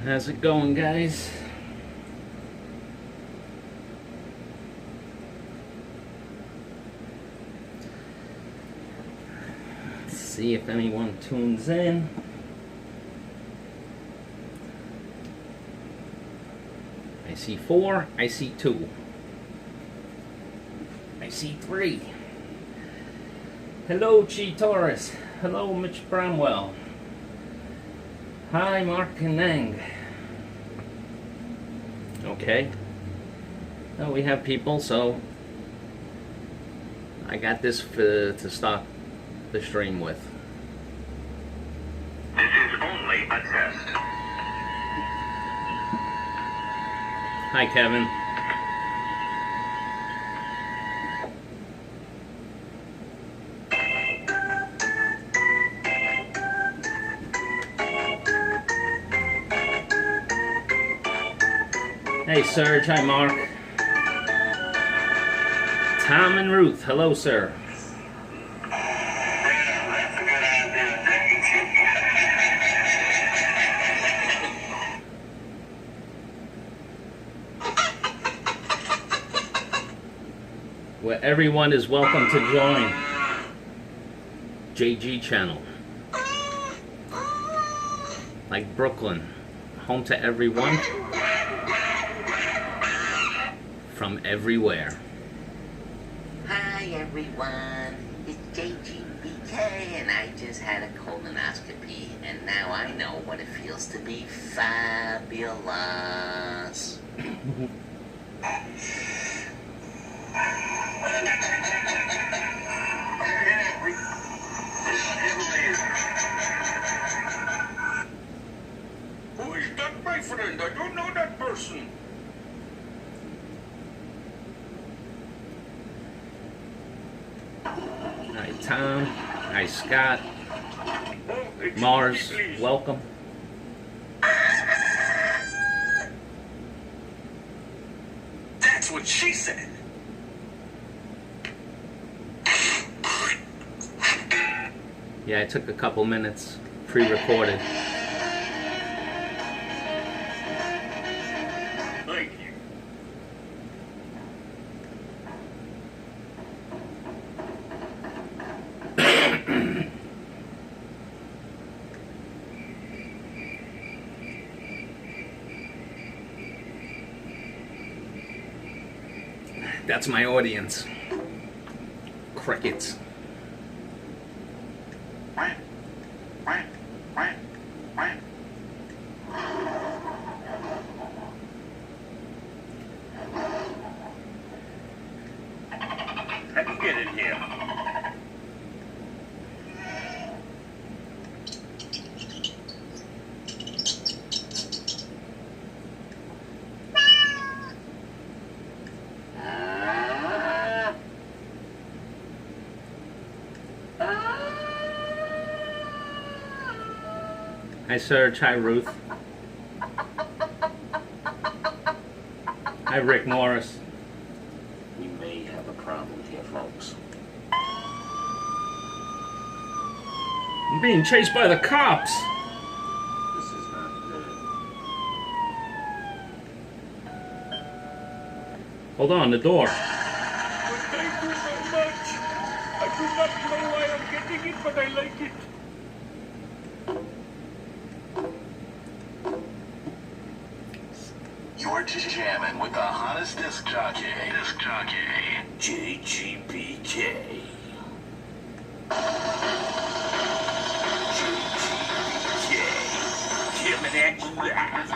How's it going, guys? Let's see if anyone tunes in. I see 4, I see 2. I see 3. Hello, Chi Torres. Hello, Mitch Bramwell. Hi, Mark Kanang. Okay. Well, we have people, so I got this to start the stream with. This is only a test. Hi, Kevin. Hey, Serge. Hi, Mark. Tom and Ruth. Hello, sir. Where everyone is welcome to join JG channel. Like Brooklyn, home to everyone from everywhere. Hi everyone, it's JGBK and I just had a colonoscopy and now I know what it feels to be fabulous. Who is that, my friend? I don't know that person. Hi, Tom. Hi, Scott. Oh, excuse Mars, me, please. welcome. That's what she said. Yeah, I took a couple minutes, pre-recorded. Thank you. That's my audience. Crickets. Let's get in here. Hi, Serge. Hi, Ruth. Hi, Rick Morris. We may have a problem here, folks. I'm being chased by the cops. This is not good. Hold on, the door. But thank you so much. I do not know why I'm getting it, but I like it. You're jamming with the hottest disc jockey. JGBK. JGBK. Jamming at you live.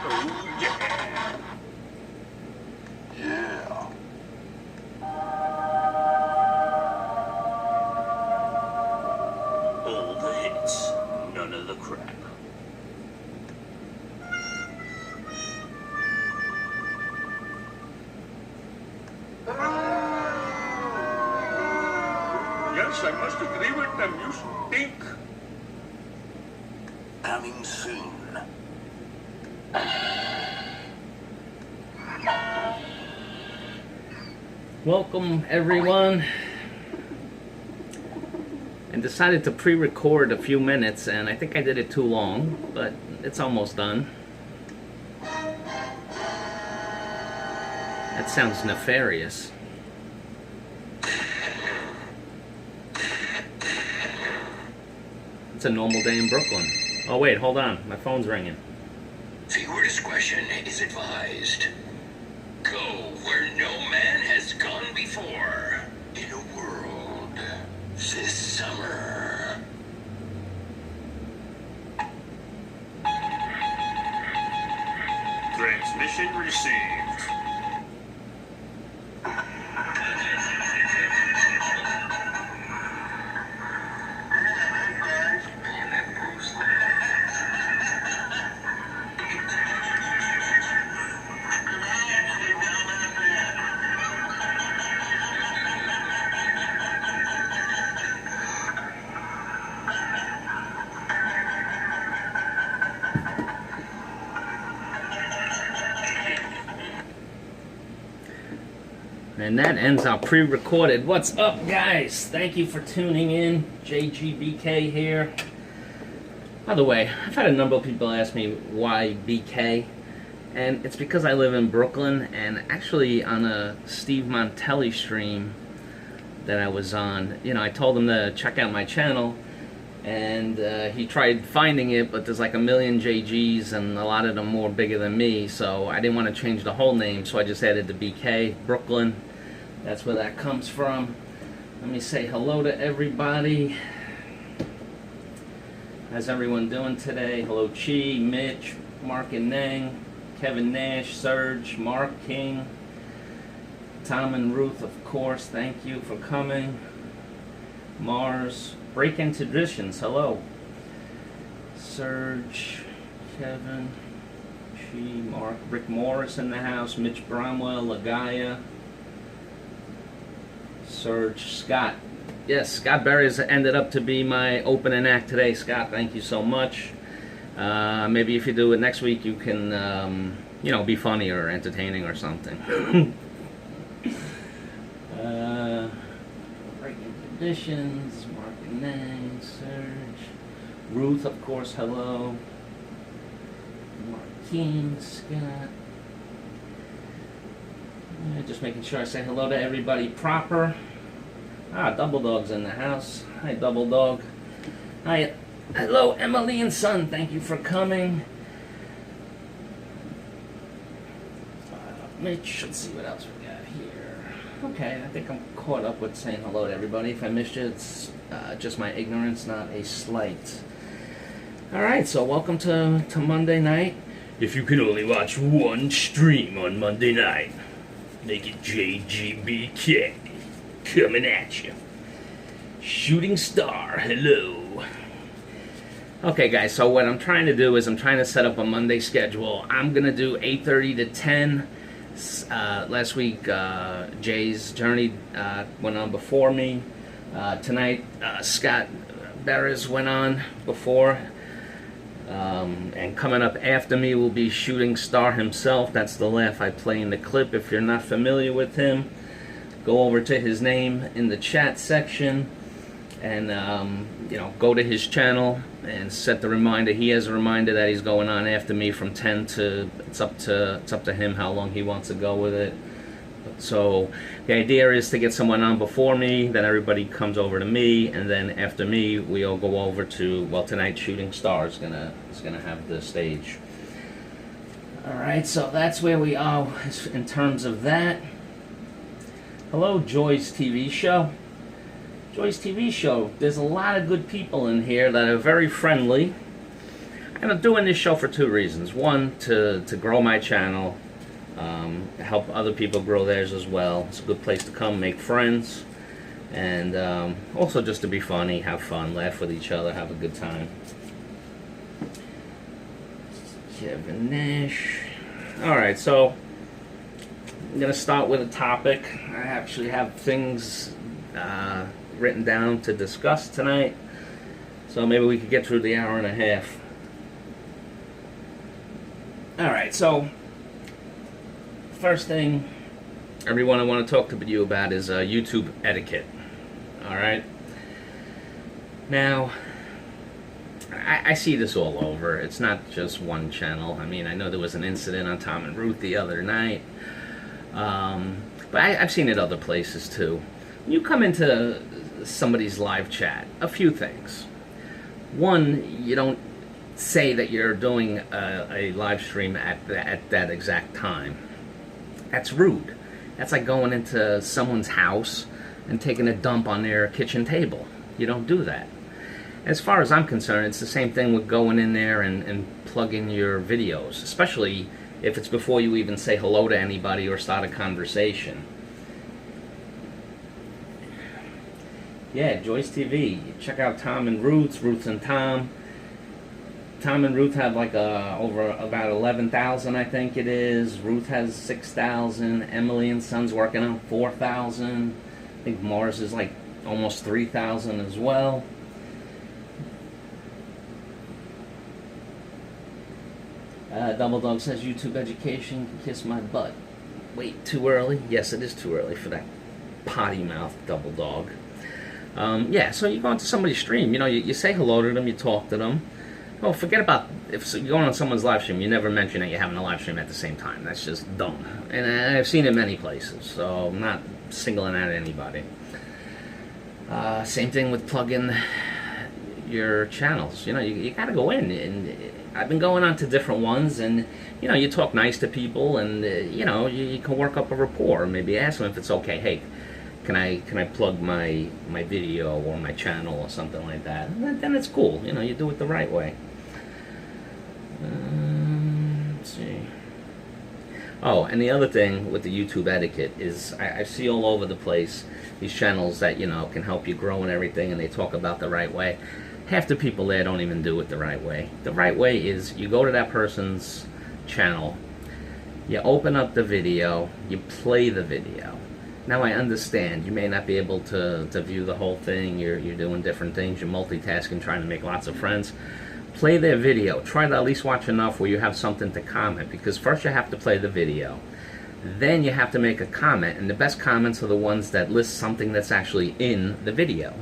Oh, yeah. Yeah. All the hits, none of the crap. Yes, I must agree with them. You stink. Coming soon. Welcome, everyone. and decided to pre-record a few minutes, and I think I did it too long, but it's almost done. That sounds nefarious. It's a normal day in Brooklyn. Oh wait, hold on, my phone's ringing. Viewer discretion is advised. Go where no man has gone before. In a world this summer. Transmission received. And that ends our pre-recorded. What's up, guys? Thank you for tuning in. JGBK here. By the way, I've had a number of people ask me why BK, and it's because I live in Brooklyn, and actually on a Steve Montelli stream that I was on, you know, I told him to check out my channel, and he tried finding it, but there's like a million JGs, and a lot of them more bigger than me, so I didn't want to change the whole name, so I just added the BK, Brooklyn. That's where that comes from. Let me say hello to everybody. How's everyone doing today? Hello Chi, Mitch, Mark and Nang, Kevin Nash, Serge, Mark King, Tom and Ruth, of course, thank you for coming. Mars, Break-In Traditions, hello. Serge, Kevin, Chi, Mark, Rick Morris in the house, Mitch Bromwell, Lagaya, Serge, Scott. Yes, Scott Berries ended up to be my opening act today. Scott, thank you so much. Maybe if you do it next week, you can, you know, be funny or entertaining or something. Breaking Traditions, Mark and Nang, Serge, Ruth, of course, hello. Marquine, Scott. Just making sure I say hello to everybody proper. Double Dog's in the house. Hi, Double Dog. Hi, hello, Emily and Son. Thank you for coming. Mitch, let's see what else we got here. Okay, I think I'm caught up with saying hello to everybody. If I missed you, it's just my ignorance, not a slight. Alright, so welcome to Monday night. If you can only watch one stream on Monday night, make it JGBK. Coming at you. Shooting Star, hello. Okay, guys, so what I'm trying to do is I'm trying to set up a Monday schedule. I'm going to do 8:30 to 10. Last week, Jay's Journey went on before me. Tonight, Scott Barris went on before. And coming up after me will be Shooting Star himself. That's the laugh I play in the clip. If you're not familiar with him, go over to his name in the chat section and you know, go to his channel and set the reminder. He has a reminder that he's going on after me from 10 to it's up to him how long he wants to go with it. So the idea is to get someone on before me, then everybody comes over to me, and then after me we all go over to, well, tonight Shooting Star is gonna have the stage. Alright, so that's where we are in terms of that. Hello, Joy's TV show. Joy's TV show. There's a lot of good people in here that are very friendly. And I'm doing this show for two reasons. One, to grow my channel, help other people grow theirs as well. It's a good place to come, make friends, and also just to be funny, have fun, laugh with each other, have a good time. Kevin Nash. Alright, so I'm going to start with a topic. I actually have things written down to discuss tonight, so maybe we could get through the hour and a half. Alright, so first thing, everyone I want to talk to you about is YouTube etiquette. Alright? Now, I see this all over. It's not just one channel. I mean, I know there was an incident on Tom and Ruth the other night. But I've seen it other places too. When you come into somebody's live chat, a few things. One, you don't say that you're doing a live stream at that exact time. That's rude. That's like going into someone's house and taking a dump on their kitchen table. You don't do that. As far as I'm concerned, it's the same thing with going in there and plugging your videos, especially if it's before you even say hello to anybody or start a conversation. Yeah, Joyce TV. Check out Tom and Ruth, Ruth and Tom. Tom and Ruth have like over about 11,000, I think it is. Ruth has 6,000. Emily and Son's working on 4,000. I think Mars is like almost 3,000 as well. Double Dog says YouTube education can kiss my butt. Wait, too early? Yes, it is too early for that potty mouth Double Dog. Yeah, so you go into somebody's stream, you know, you say hello to them, you talk to them. Oh, forget about if you're going on someone's live stream, you never mention that you're having a live stream at the same time. That's just dumb. And I've seen it many places, so I'm not singling out anybody. Same thing with plugging your channels. You know, you gotta go in, and I've been going on to different ones, and you know, you talk nice to people, and you know, you can work up a rapport. Maybe ask them if it's okay. Hey, can I plug my video or my channel or something like that? And then it's cool. You know, you do it the right way. Let's see. Oh, and the other thing with the YouTube etiquette is I see all over the place these channels that, you know, can help you grow and everything, and they talk about the right way. Half the people there don't even do it the right way. The right way is you go to that person's channel, you open up the video, you play the video. Now I understand you may not be able to view the whole thing, you're doing different things, you're multitasking, trying to make lots of friends. Play their video. Try to at least watch enough where you have something to comment, because first you have to play the video. Then you have to make a comment, and the best comments are the ones that list something that's actually in the video.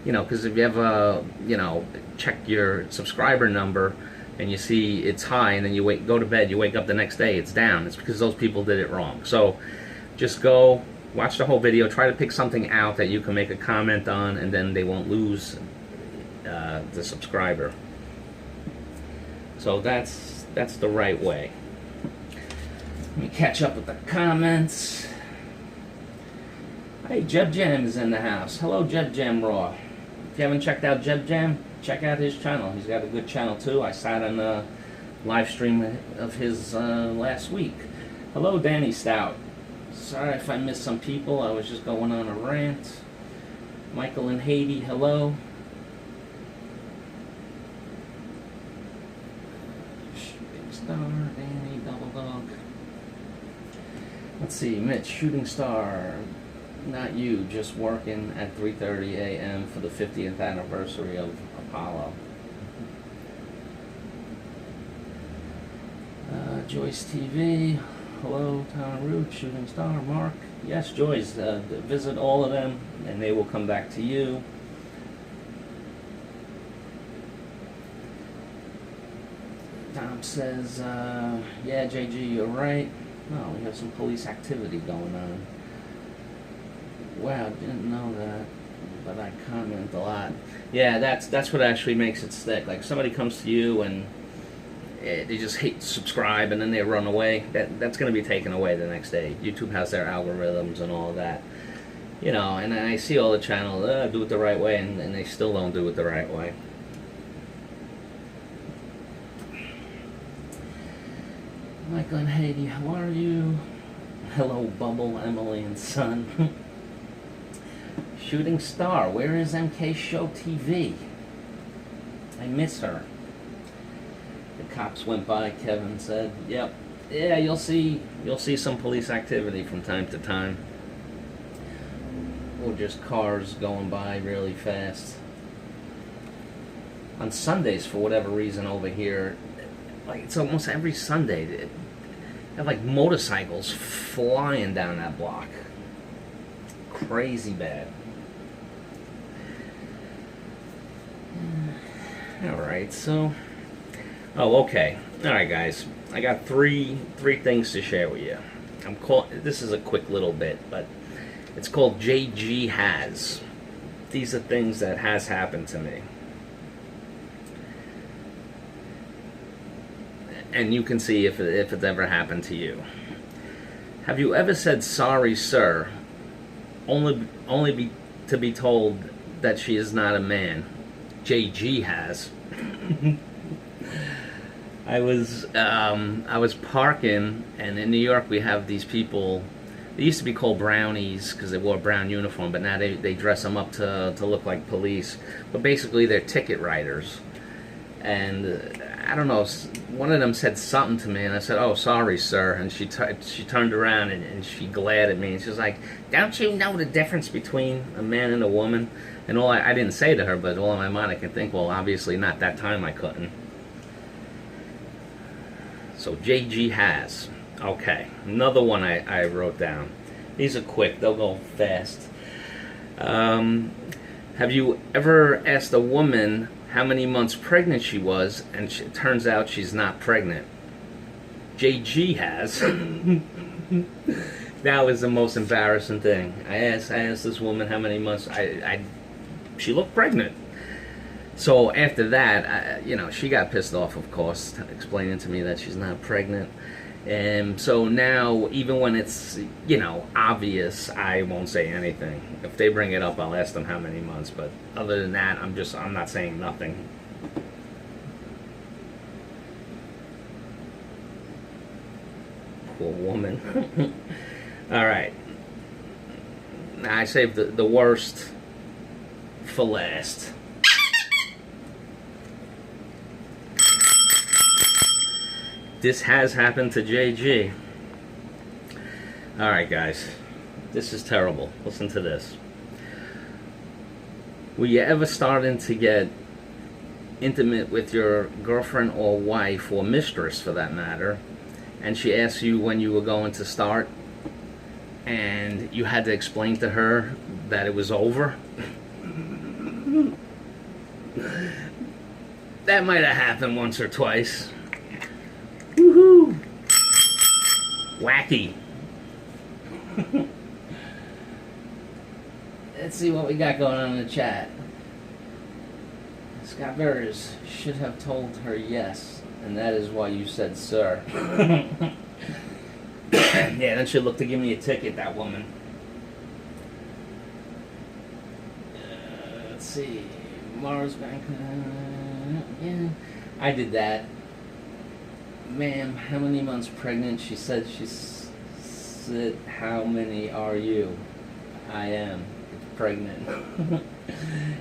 You know, because if you ever, you know, check your subscriber number and you see it's high, and then you go to bed, you wake up the next day, it's down. It's because those people did it wrong. So just go, watch the whole video, try to pick something out that you can make a comment on, and then they won't lose the subscriber. So that's the right way. Let me catch up with the comments. Hey, Jeb Jam is in the house. Hello, Jeb Jam Raw. If you haven't checked out Jeb Jam, check out his channel. He's got a good channel too. I sat on a live stream of his last week. Hello, Danny Stout. Sorry if I missed some people. I was just going on a rant. Michael and Haiti, hello. Big Star, Danny, Double Dog. Let's see, Mitch, Shooting Star. Not you, just working at 3:30 a.m. for the 50th anniversary of Apollo. Joyce TV. Hello, Tom Root, Shooting Star, Mark. Yes, Joyce, visit all of them, and they will come back to you. Tom says, yeah, JG, you're right. No, we have some police activity going on. Wow, didn't know that, but I comment a lot. Yeah, that's what actually makes it stick. Like, somebody comes to you and they just hit subscribe and then they run away. That's going to be taken away the next day. YouTube has their algorithms and all that. You know, and I see all the channels, do it the right way, and they still don't do it the right way. Michael and Haiti, how are you? Hello, Bubble, Emily, and Son. Shooting Star, where is MK Show TV? I miss her. The cops went by, Kevin said. Yep. Yeah, you'll see some police activity from time to time. Or just cars going by really fast. On Sundays, for whatever reason over here, like it's almost every Sunday, they have like motorcycles flying down that block. Crazy bad. Alright, so... Oh, okay. Alright, guys. I got three things to share with you. This is a quick little bit, but it's called JG Has. These are things that has happened to me. And you can see if it's ever happened to you. Have you ever said sorry, sir, to be told that she is not a man? JG has. I was parking, and in New York we have these people. They used to be called brownies because they wore a brown uniform, but now they dress them up to look like police. But basically they're ticket writers. And I don't know, one of them said something to me, and I said, "Oh, sorry, sir." And she turned around and she glared at me, and she was like, "Don't you know the difference between a man and a woman?" And I didn't say to her, but all in my mind I can think, well, obviously not that time I couldn't. So JG has. Okay, another one I wrote down. These are quick, they'll go fast. Have you ever asked a woman how many months pregnant she was, and it turns out she's not pregnant? JG has. That was the most embarrassing thing. I asked this woman how many months. She looked pregnant. So after that, she got pissed off, of course, explaining to me that she's not pregnant. And so now, even when it's, obvious, I won't say anything. If they bring it up, I'll ask them how many months. But other than that, I'm not saying nothing. Poor woman. All right. Now I saved the worst for last. This has happened to JG. Alright, guys. This is terrible. Listen to this. Were you ever starting to get intimate with your girlfriend or wife, or mistress for that matter, and she asked you when you were going to start, and you had to explain to her that it was over? That might have happened once or twice. Woohoo! Wacky. Let's see what we got going on in the chat. Scott Burrs should have told her yes, and that is why you said sir. Yeah, then she'll look to give me a ticket, that woman. Let's see. Mars Bank. Yeah, I did that. Ma'am, how many months pregnant? She said, how many are you? I am pregnant.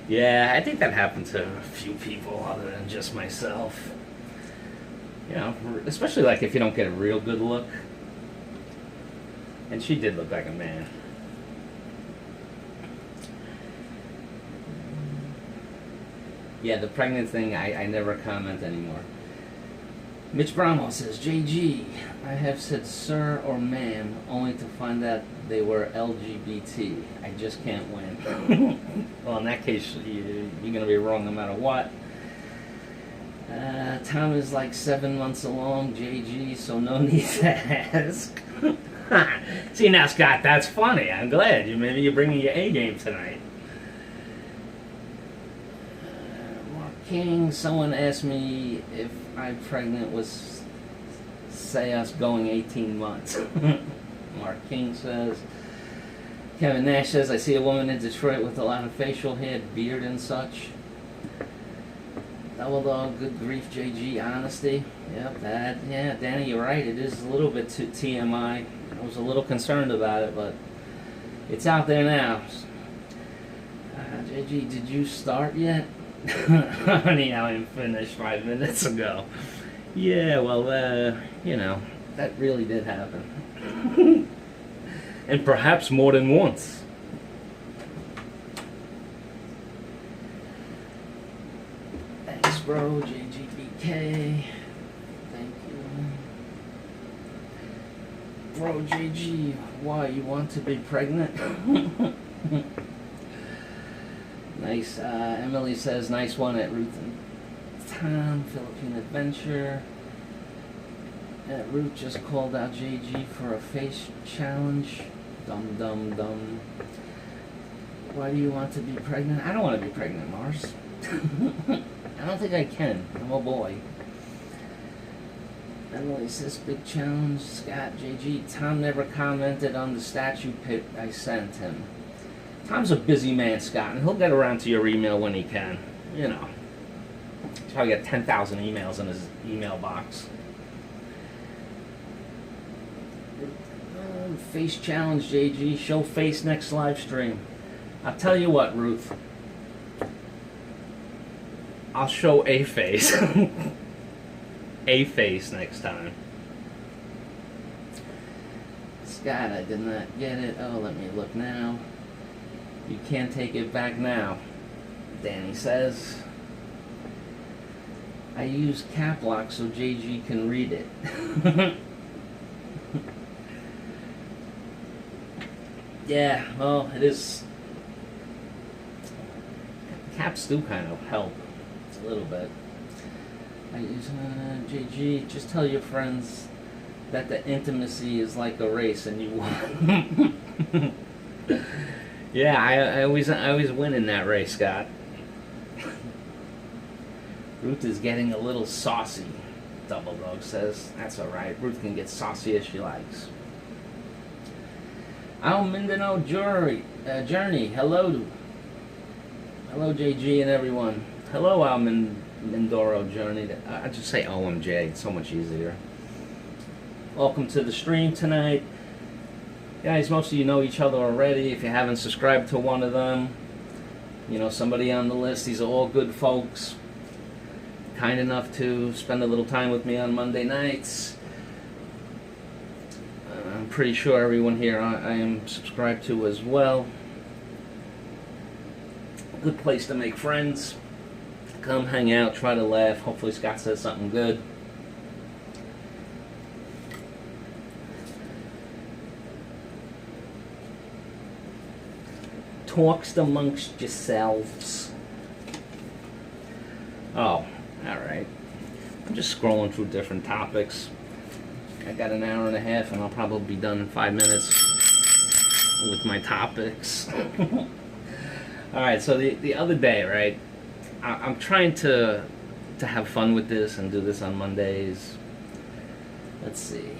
Yeah, I think that happened to a few people other than just myself. Especially like if you don't get a real good look. And she did look like a man. Yeah, the pregnant thing, I never comment anymore. Mitch Bramo says, JG, I have said sir or ma'am only to find out they were LGBT. I just can't win. Well, in that case, you're going to be wrong no matter what. Tom is like 7 months along, JG, so no need to ask. See, now, Scott, that's funny. I'm glad. Maybe you're bringing your A game tonight. Mark King, someone asked me if I'm pregnant was, say, us going 18 months. Mark King says. Kevin Nash says, I see a woman in Detroit with a lot of facial hair, beard and such. Double Dog, good grief, JG, honesty. Yep, yeah, Danny, you're right. It is a little bit too TMI. I was a little concerned about it, but it's out there now. JG, did you start yet? Honey, I finished 5 minutes ago. Yeah, well, that really did happen. And perhaps more than once. Thanks, bro, JGBK. Thank you. Bro, JG, why, you want to be pregnant? Nice. Emily says, nice one at Ruth Tom, Philippine Adventure. Ruth just called out JG for a face challenge. Dum dum dum. Why do you want to be pregnant? I don't want to be pregnant, Mars. I don't think I can. Oh boy. Emily says big challenge. Scott, JG. Tom never commented on the statue pic I sent him. Tom's a busy man, Scott, and he'll get around to your email when he can. You know. He's probably got 10,000 emails in his email box. Face challenge, JG. Show face next live stream. I'll tell you what, Ruth. I'll show a face. A face next time. Scott, I did not get it. Oh, let me look now. You can't take it back now. Danny says. I use cap lock so JG can read it. Yeah, well, it is. Caps do kind of help a little bit. I use JG. Just tell your friends that the intimacy is like a race and you won. Yeah, I always win in that race, Scott. Ruth is getting a little saucy. Double Dog says that's all right. Ruth can get saucy as she likes. Al Mindano Journey. Hello. Hello, JG and everyone. Hello, Al Mindoro Journey. I just say OMJ. It's so much easier. Welcome to the stream tonight. Guys, most of you know each other already. If you haven't subscribed to one of them, you know, somebody on the list. These are all good folks. Kind enough to spend a little time with me on Monday nights. I'm pretty sure everyone here I am subscribed to as well. Good place to make friends. Come hang out, try to laugh. Hopefully Scott says something good. Talks amongst yourselves. Oh, alright. I'm just scrolling through different topics. I got an hour and a half and I'll probably be done in 5 minutes with my topics. Alright, so the other day, right, I'm trying to have fun with this and do this on Mondays. Let's see.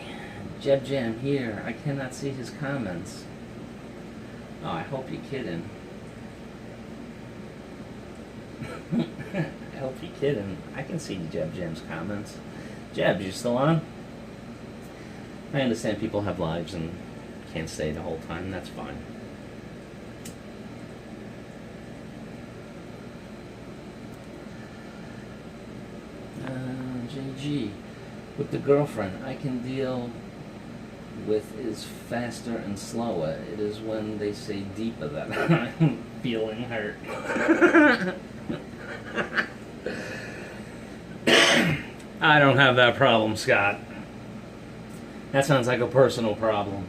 Jeb Jam here. I cannot see his comments. Oh, I hope you're kidding. I hope you're kidding. I can see Jeb Jam's comments. Jeb, you still on? I understand people have lives and can't stay the whole time. That's fine. JG. With the girlfriend, I can deal with is faster and slower. It is when they say deeper that I'm feeling hurt. I don't have that problem, Scott. That sounds like a personal problem.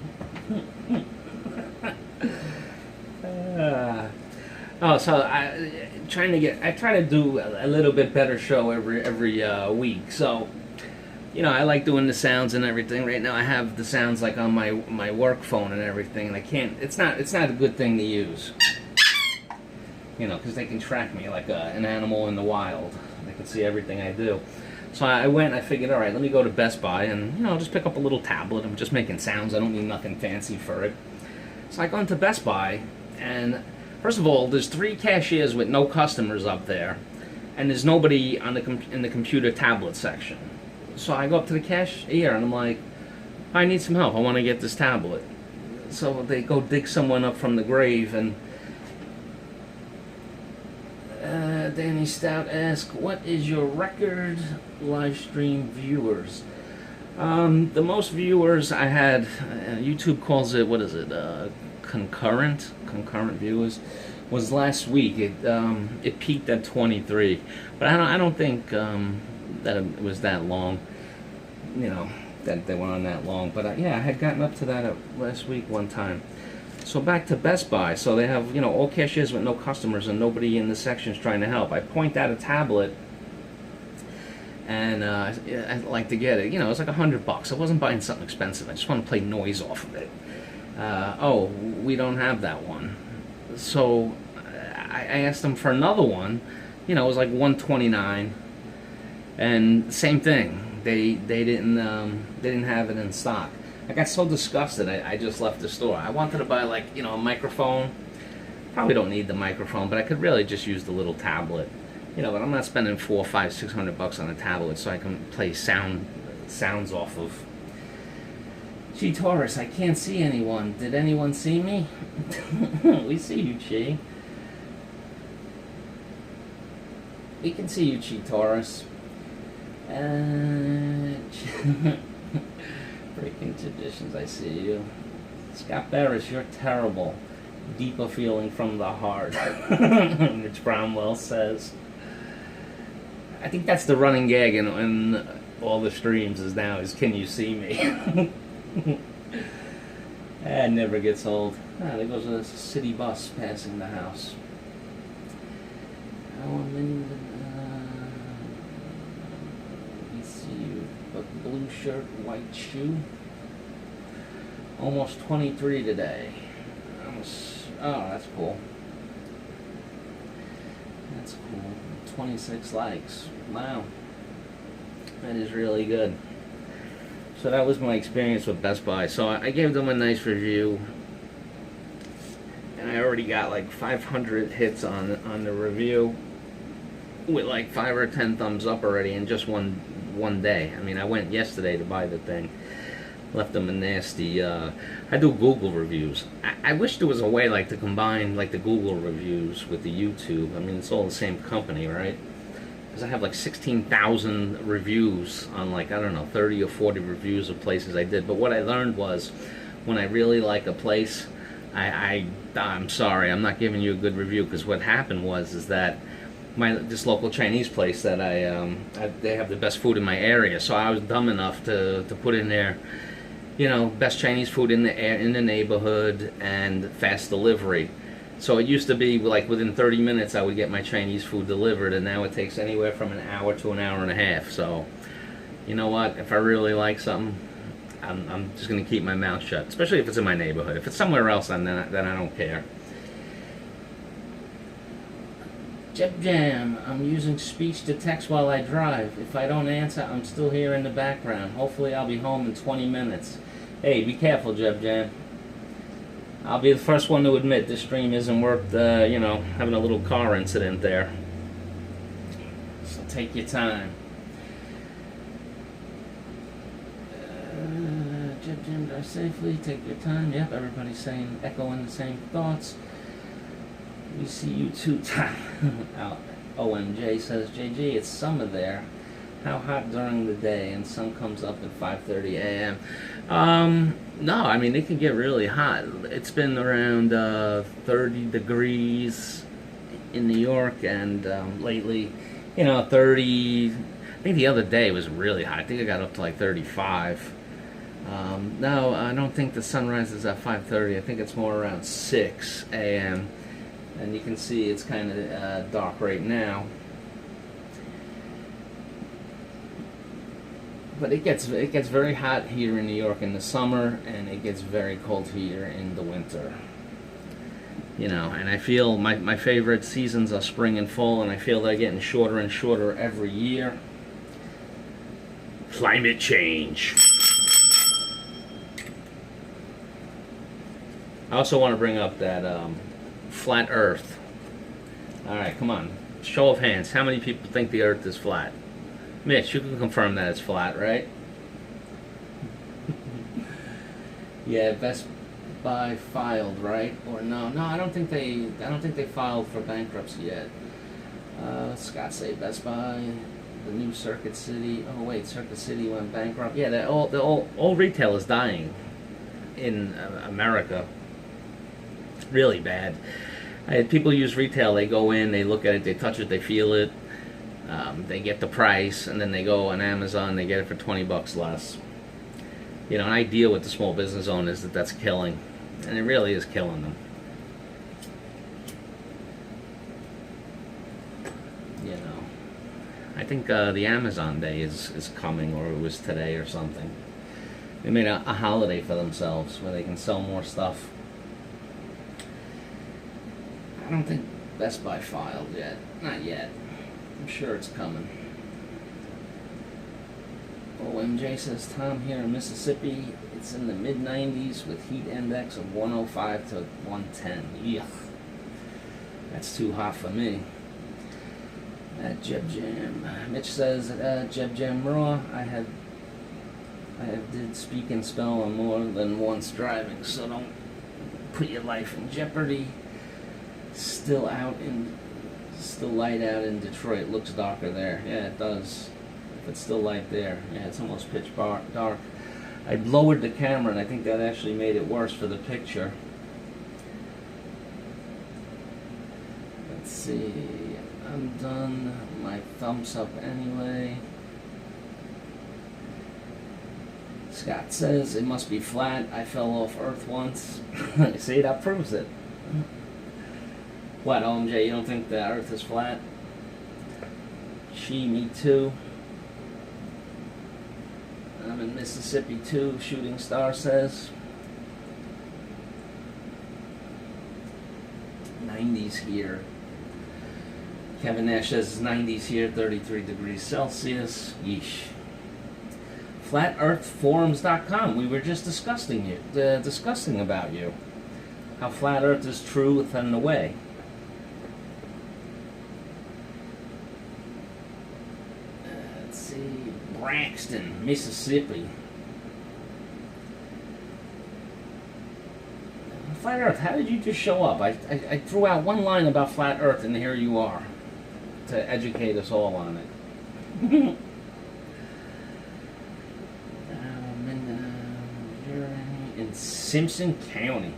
So I try to do a little bit better show every week. So, you know, I like doing the sounds and everything. Right now I have the sounds like on my work phone and everything, and I can't. It's not a good thing to use. You know, because they can track me like an animal in the wild. They can see everything I do. So I figured, all right, let me go to Best Buy and, you know, just pick up a little tablet. I'm just making sounds. I don't need nothing fancy for it. So I go into Best Buy, and first of all, there's 3 cashiers with no customers up there, and there's nobody on in the computer tablet section. So I go up to the cashier, and I'm like, I need some help. I want to get this tablet. So they go dig someone up from the grave, and Danny Stout asks, what is your record live stream viewers? The most viewers I had, YouTube calls it, what is it, concurrent viewers, was last week. It peaked at 23, but I don't think that it was that long, you know, that they went on that long. But yeah, I had gotten up to that last week one time. So back to Best Buy. So they have, you know, all cashiers with no customers and nobody in the sections trying to help. I point out a tablet and I'd like to get it. You know, it was like $100. I wasn't buying something expensive. I just want to play noise off of it. Oh, we don't have that one. So I asked them for another one. You know, it was like $129, and same thing. They didn't have it in stock. I got so disgusted. I just left the store. I wanted to buy, like, you know, a microphone. Probably don't need the microphone, but I could really just use the little tablet. You know, but I'm not spending $400, $500, $600 on a tablet so I can play sounds off of. Gee, Taurus, I can't see anyone. Did anyone see me? We see you, Chi. We can see you, Chi Taurus. Breaking traditions, I see you. Scott Barris, you're terrible. Deeper feeling from the heart. Rich Bromwell says. I think that's the running gag in all the streams is can you see me? That never gets old. Ah, there goes a city bus passing the house. We see you. But blue shirt, white shoe. Almost 23 today. Oh, that's cool. That's cool. 26 likes. Wow. That is really good. So that was my experience with Best Buy. So I gave them a nice review. And I already got like 500 hits on the review. With like 5 or 10 thumbs up already in just one day. I mean, I went yesterday to buy the thing. Left them a nasty. I do Google reviews. I wish there was a way like to combine like the Google reviews with the YouTube. I mean, it's all the same company, right? Because I have like 16,000 reviews on like, I don't know, 30 or 40 reviews of places I did. But what I learned was, when I really like a place, I'm sorry, I'm not giving you a good review, because what happened is that this local Chinese place that they have the best food in my area. So I was dumb enough to put in there, you know, best Chinese food in the neighborhood and fast delivery. So it used to be like within 30 minutes I would get my Chinese food delivered, and now it takes anywhere from an hour to an hour and a half. So, you know what? If I really like something, I'm just going to keep my mouth shut, especially if it's in my neighborhood. If it's somewhere else, then I don't care. Jeb Jam, I'm using speech to text while I drive. If I don't answer, I'm still here in the background. Hopefully I'll be home in 20 minutes. Hey, be careful, Jeb Jam. I'll be the first one to admit this stream isn't worth, you know, having a little car incident there. So take your time. Jeb Jam, drive safely, take your time. Yep, everybody's echoing the same thoughts. We see you too, Tom. OMJ says, JG, it's summer there. How hot during the day? And sun comes up at 5:30 a.m. No, I mean, it can get really hot. It's been around 30 degrees in New York, and lately, you know, 30. I think the other day was really hot. I think it got up to like 35. No, I don't think the sun rises at 5:30. I think it's more around 6 a.m. And you can see it's kind of dark right now. But it gets very hot here in New York in the summer, and it gets very cold here in the winter. You know, and I feel my favorite seasons are spring and fall, and I feel they're getting shorter and shorter every year. Climate change. I also want to bring up that flat Earth. All right, come on. Show of hands. How many people think the Earth is flat? Mitch, you can confirm that it's flat, right? Yeah, Best Buy filed, right? Or no? No, I don't think they filed for bankruptcy yet. Scott say Best Buy, the new Circuit City. Oh wait, Circuit City went bankrupt. Yeah, all retail is dying in America. Really bad. People use retail. They go in, they look at it, they touch it, they feel it. They get the price, and then they go on Amazon. They get it for $20 less. You know, and I deal with the small business owners that's killing, and it really is killing them. You know, I think the Amazon Day is coming, or it was today or something. They made a holiday for themselves where they can sell more stuff. I don't think Best Buy filed yet. Not yet. I'm sure it's coming. OMJ says, Tom, here in Mississippi, it's in the mid-90s with heat index of 105 to 110. Yuck. That's too hot for me. Jeb Jam. Mitch says, Jeb Jam Raw, I have did speak and spell on more than once driving, so don't put your life in jeopardy. Still light out in Detroit. Looks darker there. Yeah, it does. If it's still light there. Yeah, it's almost pitch dark. I lowered the camera, and I think that actually made it worse for the picture. Let's see. I'm done. My thumbs up anyway. Scott says it must be flat. I fell off Earth once. See, that proves it. What, OMJ, you don't think the Earth is flat? Me too. I'm in Mississippi too, Shooting Star says. 90s here. Kevin Nash says 90s here, 33 degrees Celsius. Yeesh. FlatEarthForums.com. We were just discussing about you. How flat Earth is true within the way. Let's see. Braxton, Mississippi. Flat Earth, how did you just show up? I threw out one line about Flat Earth, and here you are to educate us all on it. In Simpson County.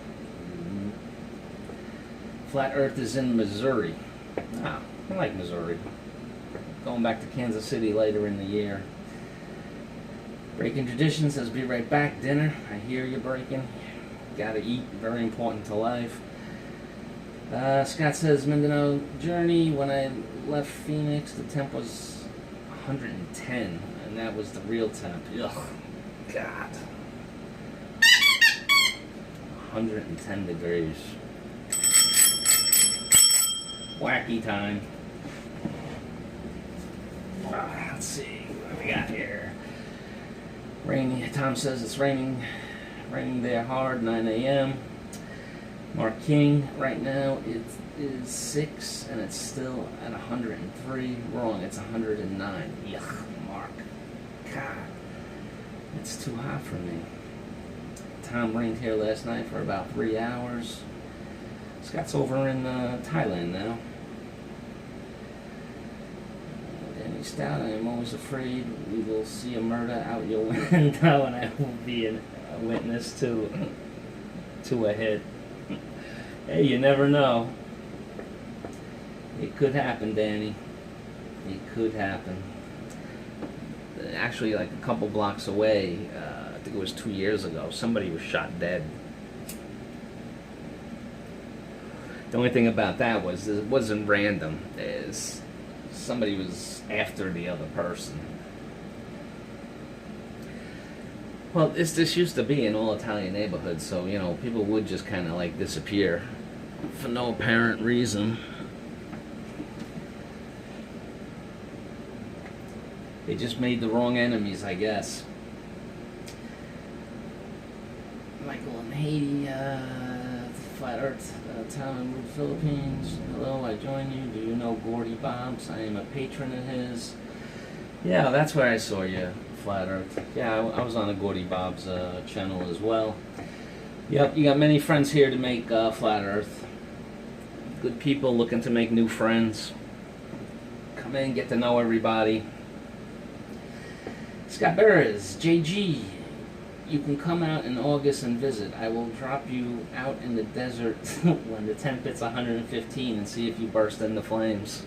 Flat Earth is in Missouri. Ah, I like Missouri. Going back to Kansas City later in the year. Breaking Tradition says, be right back, dinner. I hear you breaking. Gotta eat, very important to life. Scott says, Mindanao journey, when I left Phoenix, the temp was 110, and that was the real temp. Ugh, God. 110 degrees. Wacky time. Let's see what we got here. Rainy. Tom says it's raining there hard. 9 a.m. Mark King. Right now it is 6 and it's still at 103. Wrong. It's 109. Yuck, Mark. God, it's too hot for me. Tom rained here last night for about 3 hours. Scott's over in Thailand now. Danny Stout, I am always afraid we will see a murder out your window and I will be a witness to a hit. Hey, you never know. It could happen, Danny. It could happen. Actually, like a couple blocks away, I think it was 2 years ago, somebody was shot dead. The only thing about that was it wasn't random. Is somebody was after the other person. Well, this used to be an all Italian neighborhood, so you know people would just kind of like disappear for no apparent reason. They just made the wrong enemies, I guess. Michael in Haiti, Flat Earth, Tom in Wood, Philippines. Hello, I join you. Do you know Gordy Bobs? I am a patron of his. Yeah, that's where I saw you, Flat Earth. Yeah, I was on a Gordy Bob's channel as well. Yep, you got many friends here to make Flat Earth. Good people looking to make new friends. Come in, get to know everybody. Scott Burris, JG, you can come out in August and visit. I will drop you out in the desert when the temp hits 115 and see if you burst into flames.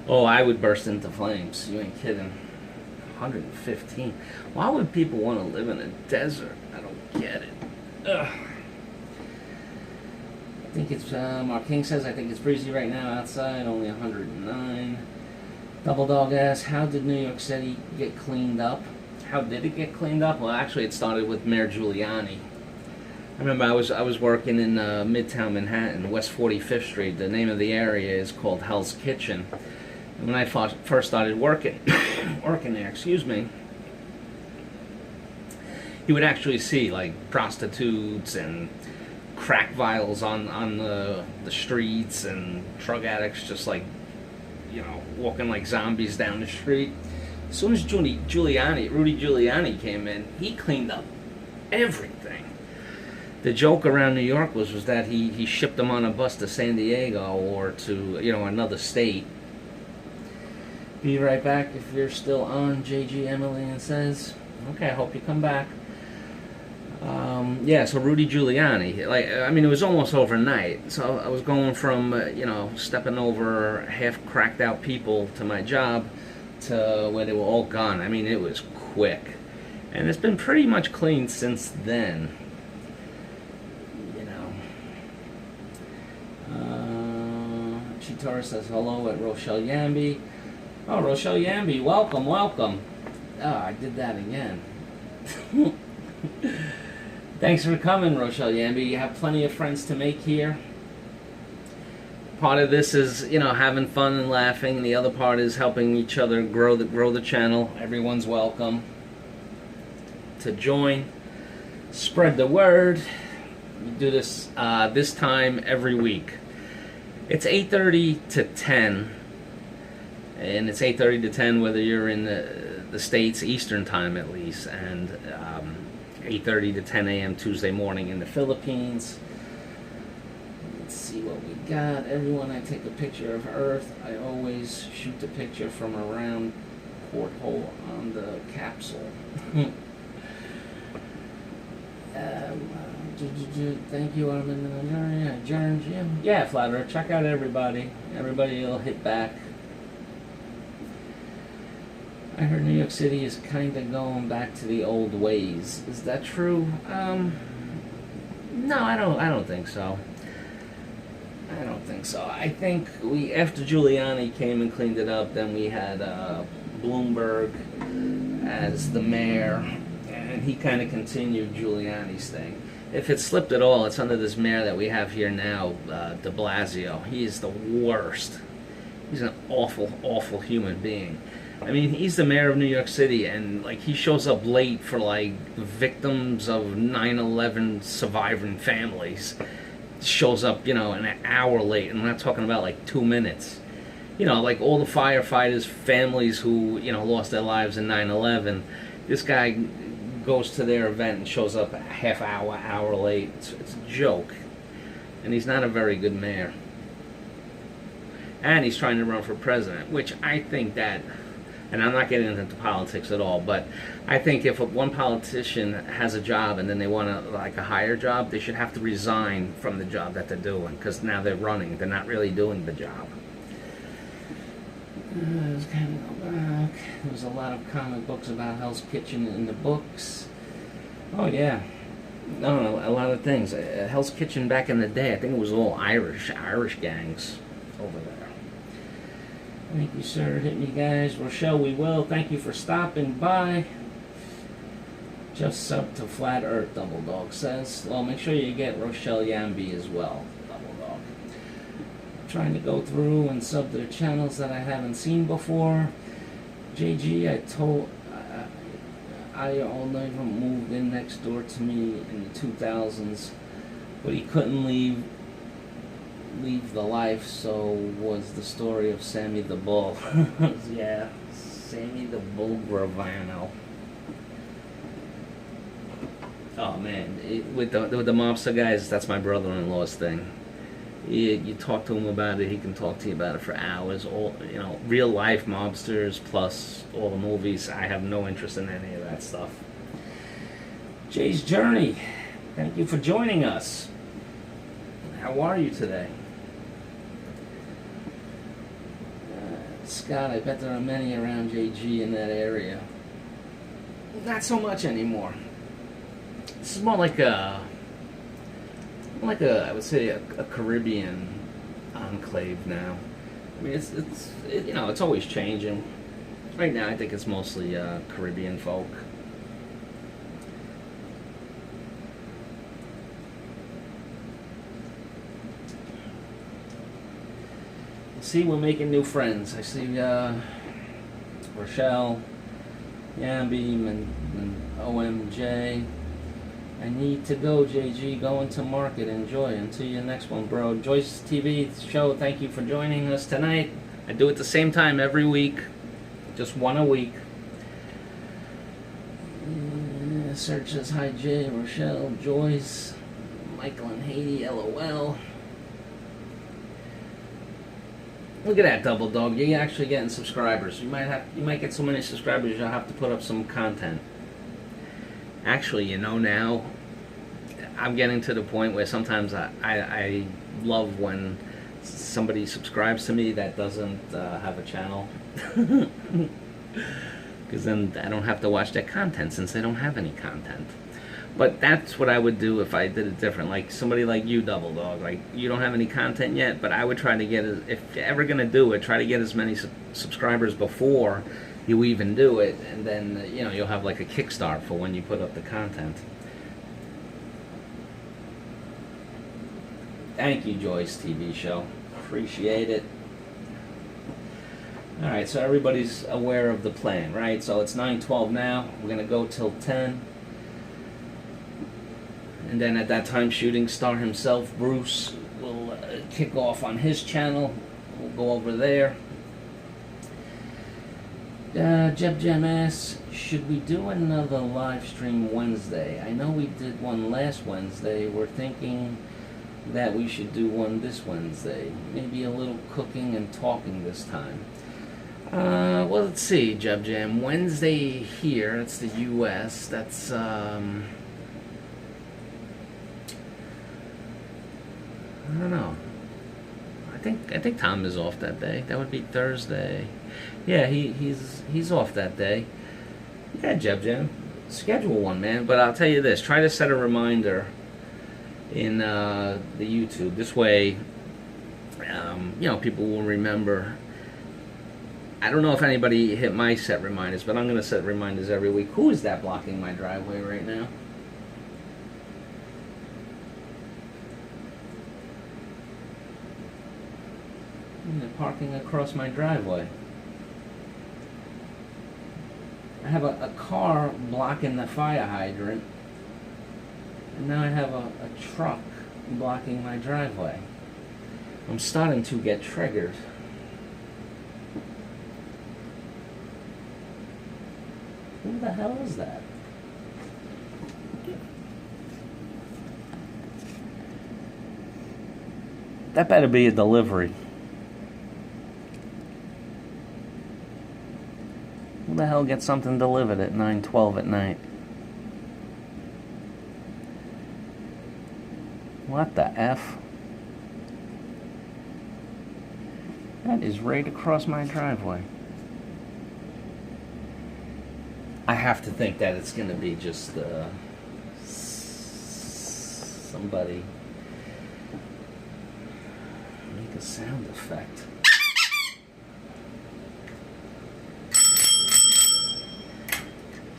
Oh, I would burst into flames. You ain't kidding. 115. Why would people want to live in a desert? I don't get it. Ugh. I think it's, Mark King says, I think it's breezy right now outside, only 109. Double Dog asks, how did New York City get cleaned up? How did it get cleaned up? Well, actually, it started with Mayor Giuliani. I remember I was working in Midtown Manhattan, West 45th Street. The name of the area is called Hell's Kitchen. And when I first started working there, excuse me, you would actually see like prostitutes and crack vials on the streets and drug addicts just like, walking like zombies down the street. As soon as Rudy Giuliani came in, he cleaned up everything. The joke around New York was that he shipped them on a bus to San Diego or to, another state. Be right back if you're still on, JG Emily says. Okay, I hope you come back. So Rudy Giuliani, it was almost overnight. So I was going from, stepping over half cracked out people to my job to where they were all gone. I mean, it was quick. And it's been pretty much clean since then. Chitara says hello at Rochelle Yamby. Oh, Rochelle Yamby, welcome. Oh, I did that again. Thanks for coming, Rochelle Yamby. You have plenty of friends to make here. Part of this is, having fun and laughing. The other part is helping each other grow the channel. Everyone's welcome to join. Spread the word. We do this this time every week. It's 8:30 to 10, and it's 8:30 to 10 whether you're in the States, Eastern time at least, and 8:30 to 10 a.m. Tuesday morning in the Philippines. Let's see what we got. Everyone, I take a picture of Earth. I always shoot the picture from a round porthole on the capsule. Thank you, Armin. Yeah, Flatterer. Check out everybody. Everybody will hit back. I heard New York City is kind of going back to the old ways. Is that true? No, I don't think so. I think after Giuliani came and cleaned it up, then we had Bloomberg as the mayor, and he kind of continued Giuliani's thing. If it slipped at all, it's under this mayor that we have here now, de Blasio. He is the worst. He's an awful, awful human being. I mean, he's the mayor of New York City, and he shows up late for victims of 9/11 surviving families. Shows up, an hour late, and I'm not talking about 2 minutes. All the firefighters' families who lost their lives in 9/11. This guy goes to their event and shows up a half hour late. It's a joke, and he's not a very good mayor. And he's trying to run for president, which I think that. And I'm not getting into politics at all, but I think if one politician has a job and then they want a higher job, they should have to resign from the job that they're doing, because now they're running. They're not really doing the job. There's a lot of comic books about Hell's Kitchen in the books. Oh, yeah. No, a lot of things. Hell's Kitchen back in the day, I think it was all Irish gangs over there. Thank you, sir. Hit me, guys. Rochelle, we will. Thank you for stopping by. Just sub to Flat Earth, Double Dog says. Well, make sure you get Rochelle Yamby as well, Double Dog. I'm trying to go through and sub to the channels that I haven't seen before. JG, I never moved in next door to me in the 2000s, but he couldn't leave the life, so was the story of Sammy the Bull. Yeah, Sammy the Bull Gravano. Oh man, with the mobster guys, that's my brother-in-law's thing. You talk to him about it, he can talk to you about it for hours. All real life mobsters plus all the movies. I have no interest in any of that stuff. Jay's Journey, thank you for joining us. How are you today? Scott, I bet there are many around JG in that area. Not so much anymore. This is more like I would say a Caribbean enclave now. I mean, it's always changing. Right now, I think it's mostly Caribbean folk. See, we're making new friends. I see Rochelle, Yambeam, and OMJ. I need to go, JG. Going to market. Enjoy. Until your next one, bro. Joyce TV show, thank you for joining us tonight. I do it the same time every week. Just one a week. Search says, hi, Jay, Rochelle, Joyce, Michael and Haiti, LOL. Look at that, Double Dog. You're actually getting subscribers. You might get so many subscribers you'll have to put up some content. Actually, now I'm getting to the point where sometimes I love when somebody subscribes to me that doesn't have a channel. Because then I don't have to watch their content since they don't have any content. But that's what I would do if I did it different. Like somebody like you, Double Dog. Like, you don't have any content yet, but I would try to get, if you're ever going to do it, try to get as many subscribers before you even do it. And then, you'll have like a kickstart for when you put up the content. Thank you, Joyce TV show. Appreciate it. Alright, so everybody's aware of the plan, right? So it's 9:12 now. We're going to go till 10. And then at that time, Shooting Star himself, Bruce, will kick off on his channel. We'll go over there. Jeb Jem asks, should we do another live stream Wednesday? I know we did one last Wednesday. We're thinking that we should do one this Wednesday. Maybe a little cooking and talking this time. Well, let's see, Jeb Jam. Wednesday here, that's the U.S. That's, I don't know. I think Tom is off that day. That would be Thursday. Yeah, he's off that day. Yeah, Jeb Jam. Schedule one, man. But I'll tell you this. Try to set a reminder in the YouTube. This way, people will remember. I don't know if anybody hit my set reminders, but I'm going to set reminders every week. Who is that blocking my driveway right now? They're parking across my driveway. I have a car blocking the fire hydrant, and now I have a truck blocking my driveway. I'm starting to get triggered. Who the hell is that? That better be a delivery. Who the hell gets something delivered at 9:12 at night? What the F? That is right across my driveway. I have to think that it's going to be just somebody make a sound effect.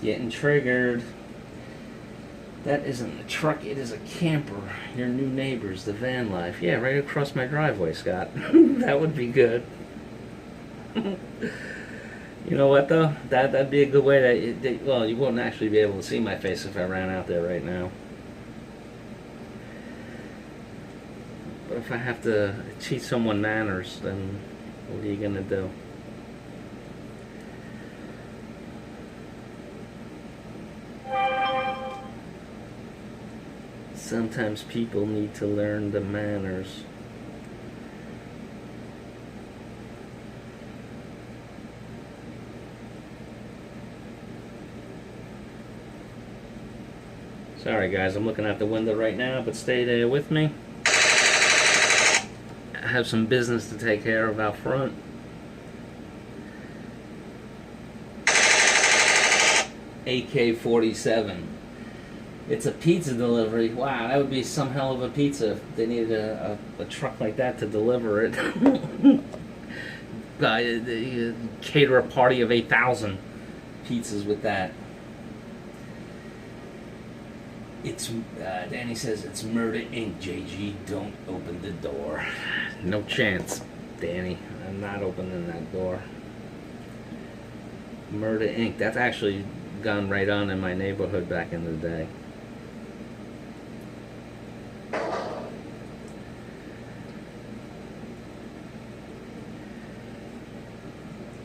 Getting triggered. That isn't a truck, it is a camper. Your new neighbors, the van life. Yeah, right across my driveway, Scott. That would be good. You know what, though? That'd be a good way to... Well, you wouldn't actually be able to see my face if I ran out there right now. But if I have to teach someone manners, then what are you going to do? Sometimes people need to learn the manners. Sorry guys, I'm looking out the window right now, but stay there with me. I have some business to take care of out front. AK-47. It's a pizza delivery. Wow, that would be some hell of a pizza if they needed a truck like that to deliver it. cater a party of 8,000 pizzas with that. It's Danny says it's Murder Inc. JG, don't open the door. No chance, Danny. I'm not opening that door. Murder Inc. That's actually gone right on in my neighborhood back in the day.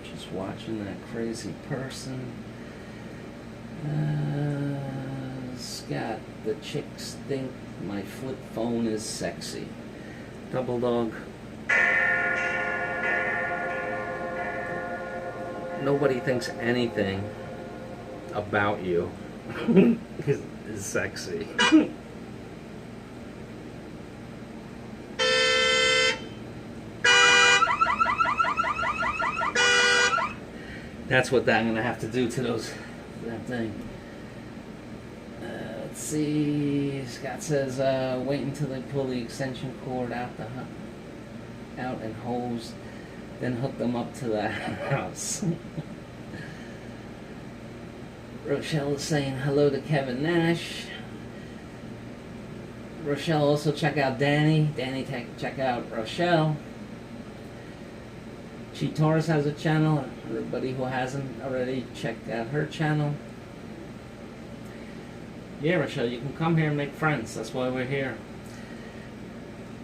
Just watching that crazy person. Scott, the chicks think my flip phone is sexy. Double Dog. Nobody thinks anything about you is sexy. That's what I'm gonna have to do to that thing. Let's see. Scott says, wait until they pull the extension cord out and hose, then hook them up to the house. Rochelle is saying hello to Kevin Nash. Rochelle, also check out Danny. Danny, check out Rochelle. Chi Taurus has a channel. Everybody who hasn't already, check out her channel. Yeah, Rochelle, you can come here and make friends. That's why we're here.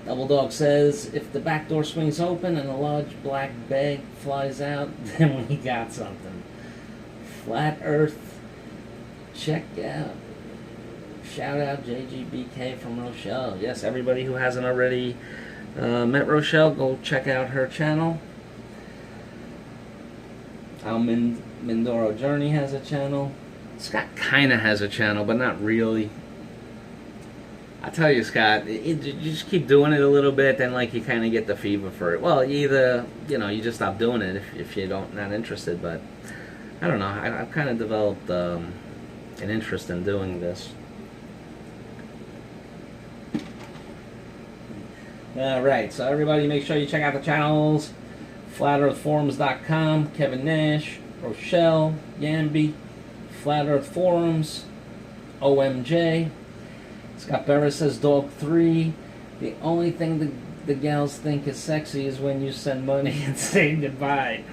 Double Dog says, if the back door swings open and a large black bag flies out, then we got something. Flat Earth, check out. Shout out JGBK from Rochelle. Yes, everybody who hasn't already met Rochelle, go check out her channel. Al Mindoro Journey has a channel. Scott kind of has a channel, but not really. I tell you, Scott, you just keep doing it a little bit, then like you kind of get the fever for it. Well, either you just stop doing it if you not interested. But I don't know. I've kind of developed an interest in doing this. All right, so everybody, make sure you check out the channels: FlatEarthForums.com, Kevin Nash, Rochelle, Yamby. Flat Earth Forums, OMJ. Scott Barrett says Dog 3. The only thing the gals think is sexy is when you send money and say goodbye.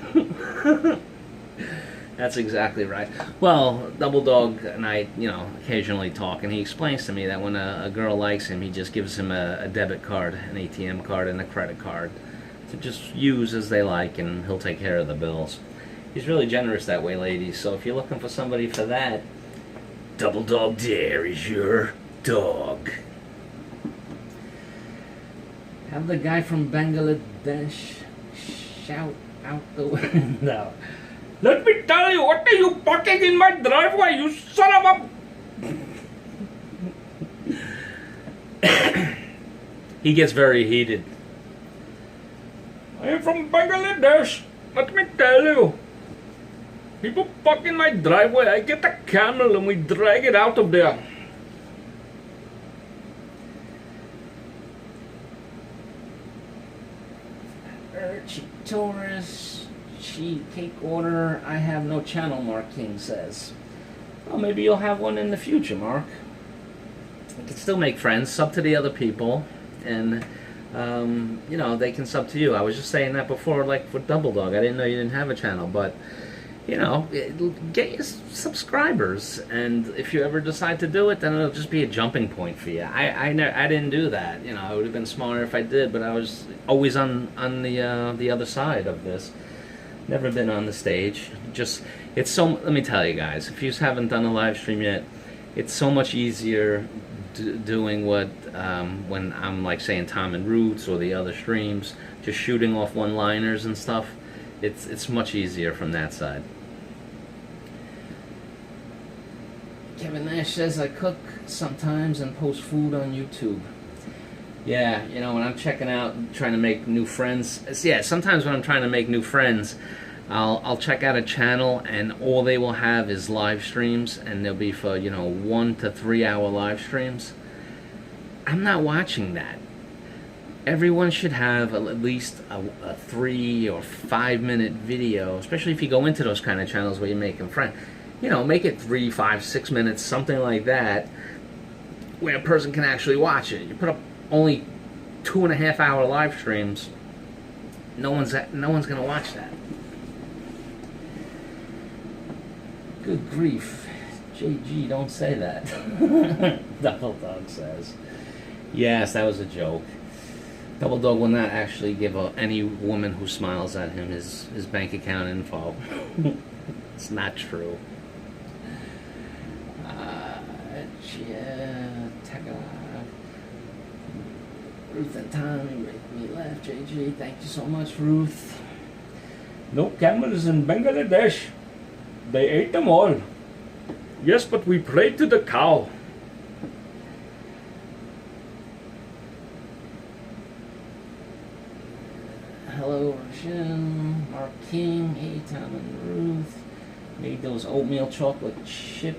That's exactly right. Well, Double Dog and I, occasionally talk, and he explains to me that when a girl likes him, he just gives him a debit card, an ATM card, and a credit card to just use as they like, and he'll take care of the bills. He's really generous that way, ladies. So if you're looking for somebody for that, Double Dog Dare is your dog. Have the guy from Bangladesh shout out the window. Let me tell you, what are you parking in my driveway, you son of a... He gets very heated. I am from Bangladesh. Let me tell you. People park in my driveway. I get a camel and we drag it out of there. Chi Taurus, Cake Order. I have no channel, Mark King says. Well, maybe you'll have one in the future, Mark. You can still make friends, sub to the other people, and they can sub to you. I was just saying that before, like with Double Dog. I didn't know you didn't have a channel, but get your subscribers, and if you ever decide to do it, then it'll just be a jumping point for you. I didn't do that. It would have been smarter if I did, but I was always on the other side of this. Never been on the stage. Let me tell you guys, if you haven't done a live stream yet, it's so much easier doing what when I'm like saying Tom and Roots or the other streams, just shooting off one-liners and stuff. It's much easier from that side. Kevin Nash says I cook sometimes and post food on YouTube. Yeah, when I'm checking out, trying to make new friends. Yeah, sometimes when I'm trying to make new friends, I'll check out a channel and all they will have is live streams, and they'll be for 1 to 3 hour live streams. I'm not watching that. everyone should have at least a 3 or 5 minute video, especially if you go into those kind of channels where you're making friends. You know, make it 3, 5, 6 minutes, something like that, where a person can actually watch it. You put up only 2.5 hour live streams, no one's gonna watch that. Good grief, JG, don't say that. Double Dog says. Yes, that was a joke. Double Dog will not actually give any woman who smiles at him his bank account info. It's not true. Ruth and Tommy make me laugh. JG, thank you so much, Ruth. No camels in Bangladesh. They ate them all. Yes, but we prayed to the cow. Hello, Rochelle, Mark King, hey, Tom and Ruth. Made those oatmeal chocolate chip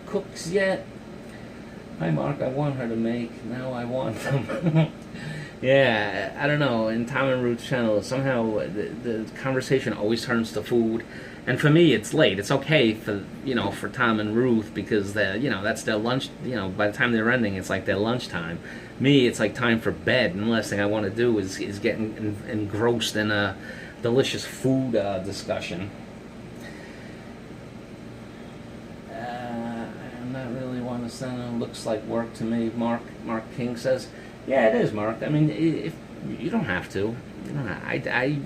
cooks yet? Hi, Mark, I want her to make. Now I want them. Yeah, I don't know. In Tom and Ruth's channel, somehow the conversation always turns to food. And for me, it's late. It's okay for for Tom and Ruth because that's their lunch. By the time they're ending, it's like their lunchtime. Me, it's like time for bed, and the last thing I want to do is getting engrossed in a delicious food discussion. I'm not really want to send it. Looks like work to me. Mark King says, yeah, it is, Mark. I mean, if you don't have to. I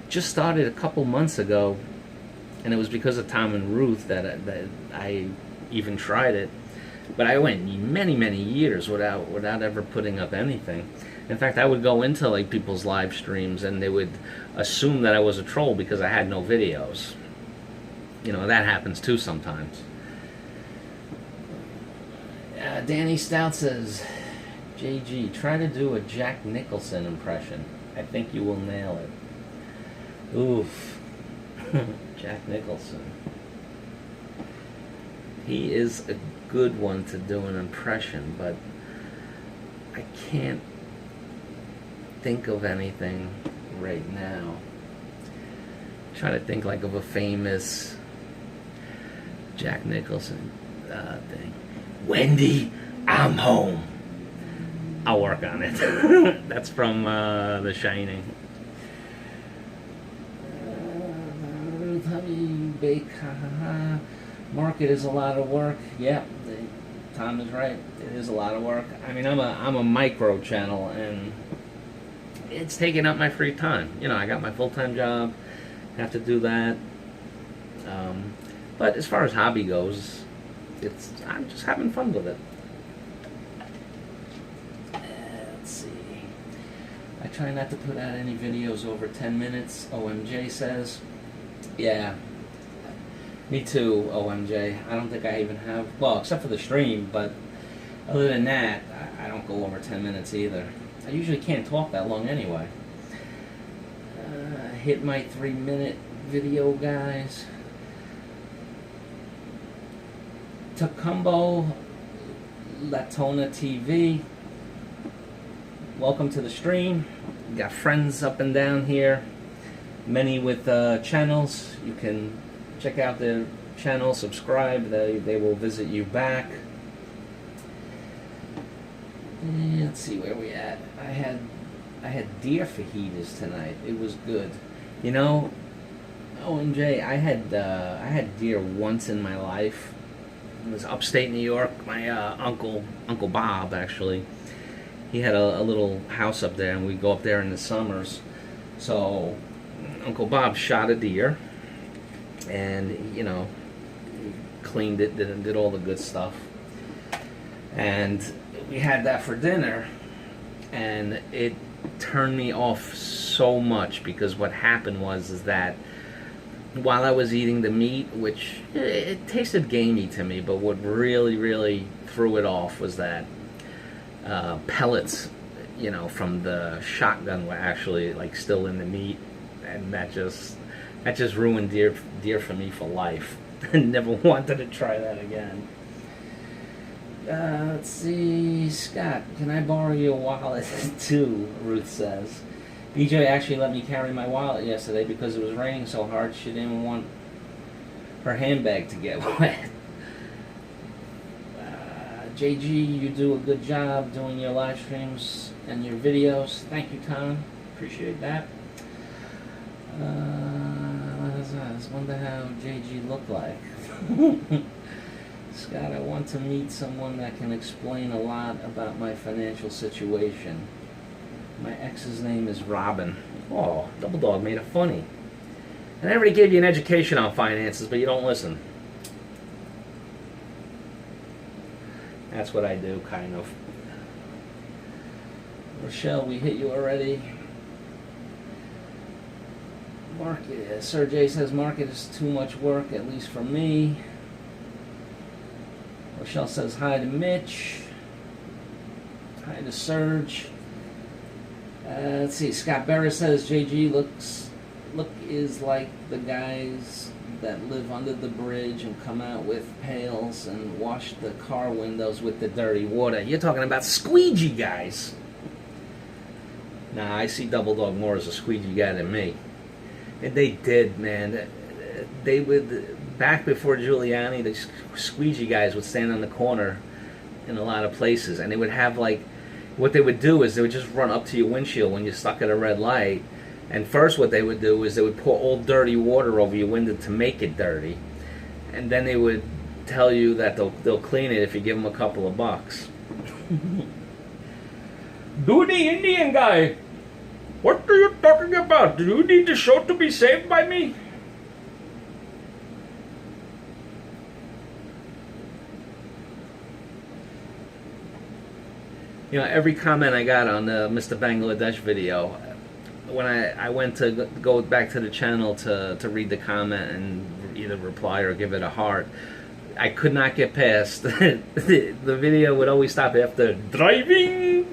just started a couple months ago, and it was because of Tom and Ruth that I even tried it. But I went many years without ever putting up anything. In fact, I would go into like people's live streams, and they would assume that I was a troll because I had no videos. That happens too sometimes. Danny Stout says, JG, try to do a Jack Nicholson impression. I think you will nail it. Oof. Jack Nicholson. He is a good one to do an impression, but I can't think of anything right now. I'm trying to think like of a famous Jack Nicholson thing. Wendy, I'm home. I'll work on it. That's from The Shining. Hubby bake, Market is a lot of work. Yeah, Tom is right. It is a lot of work. I mean, I'm a micro channel, and it's taking up my free time. I got my full-time job. Have to do that. But as far as hobby goes, I'm just having fun with it. Let's see. I try not to put out any videos over 10 minutes. OMJ says. Yeah. Me too, OMJ. I don't think I even have, well, except for the stream, but other than that, I don't go over 10 minutes either. I usually can't talk that long anyway. Hit my 3-minute video, guys. Tacumbo Latona TV. Welcome to the stream. We got friends up and down here. Many with channels. You can check out their channel, subscribe. They will visit you back. And let's see where we at. I had deer fajitas tonight. It was good. OMJ, I had deer once in my life. It was upstate New York. My Uncle Bob, actually, he had a little house up there, and we'd go up there in the summers. So Uncle Bob shot a deer, and cleaned it, did all the good stuff, and we had that for dinner, and it turned me off so much because what happened was that while I was eating the meat, which it tasted gamey to me, but what really threw it off was that pellets, from the shotgun were actually like still in the meat, and that just ruined deer for me for life. I never wanted to try that again. Let's see, Scott, can I borrow your wallet too? Ruth says. BJ actually let me carry my wallet yesterday because it was raining so hard she didn't even want her handbag to get wet. JG, you do a good job doing your live streams and your videos. Thank you, Tom. Appreciate that. I wonder how JG looked like. Scott, I want to meet someone that can explain a lot about my financial situation. My ex's name is Robin. Oh, Double Dog made it funny. And I already gave you an education on finances, but you don't listen. That's what I do, kind of. Rochelle, we hit you already. Market, Sir J says market is too much work, at least for me. Rochelle says hi to Mitch. Hi to Serge. Let's see. Scott Barra says JG look is like the guys that live under the bridge and come out with pails and wash the car windows with the dirty water. You're talking about squeegee guys. Nah, I see Double Dog more as a squeegee guy than me. And they did, man. They would, back before Giuliani, the squeegee guys would stand on the corner in a lot of places, and they would have, like, what they would do is they would just run up to your windshield when you're stuck at a red light, and first what they would do is they would pour old dirty water over your window to make it dirty, and then they would tell you that they'll clean it if you give them a couple of bucks. Do the Indian guy. What are you talking about? Do you need the show to be saved by me? You know, every comment I got on the Mr. Bangladesh video, when I went to go back to the channel to read the comment and either reply or give it a heart, I could not get past. The video would always stop after driving.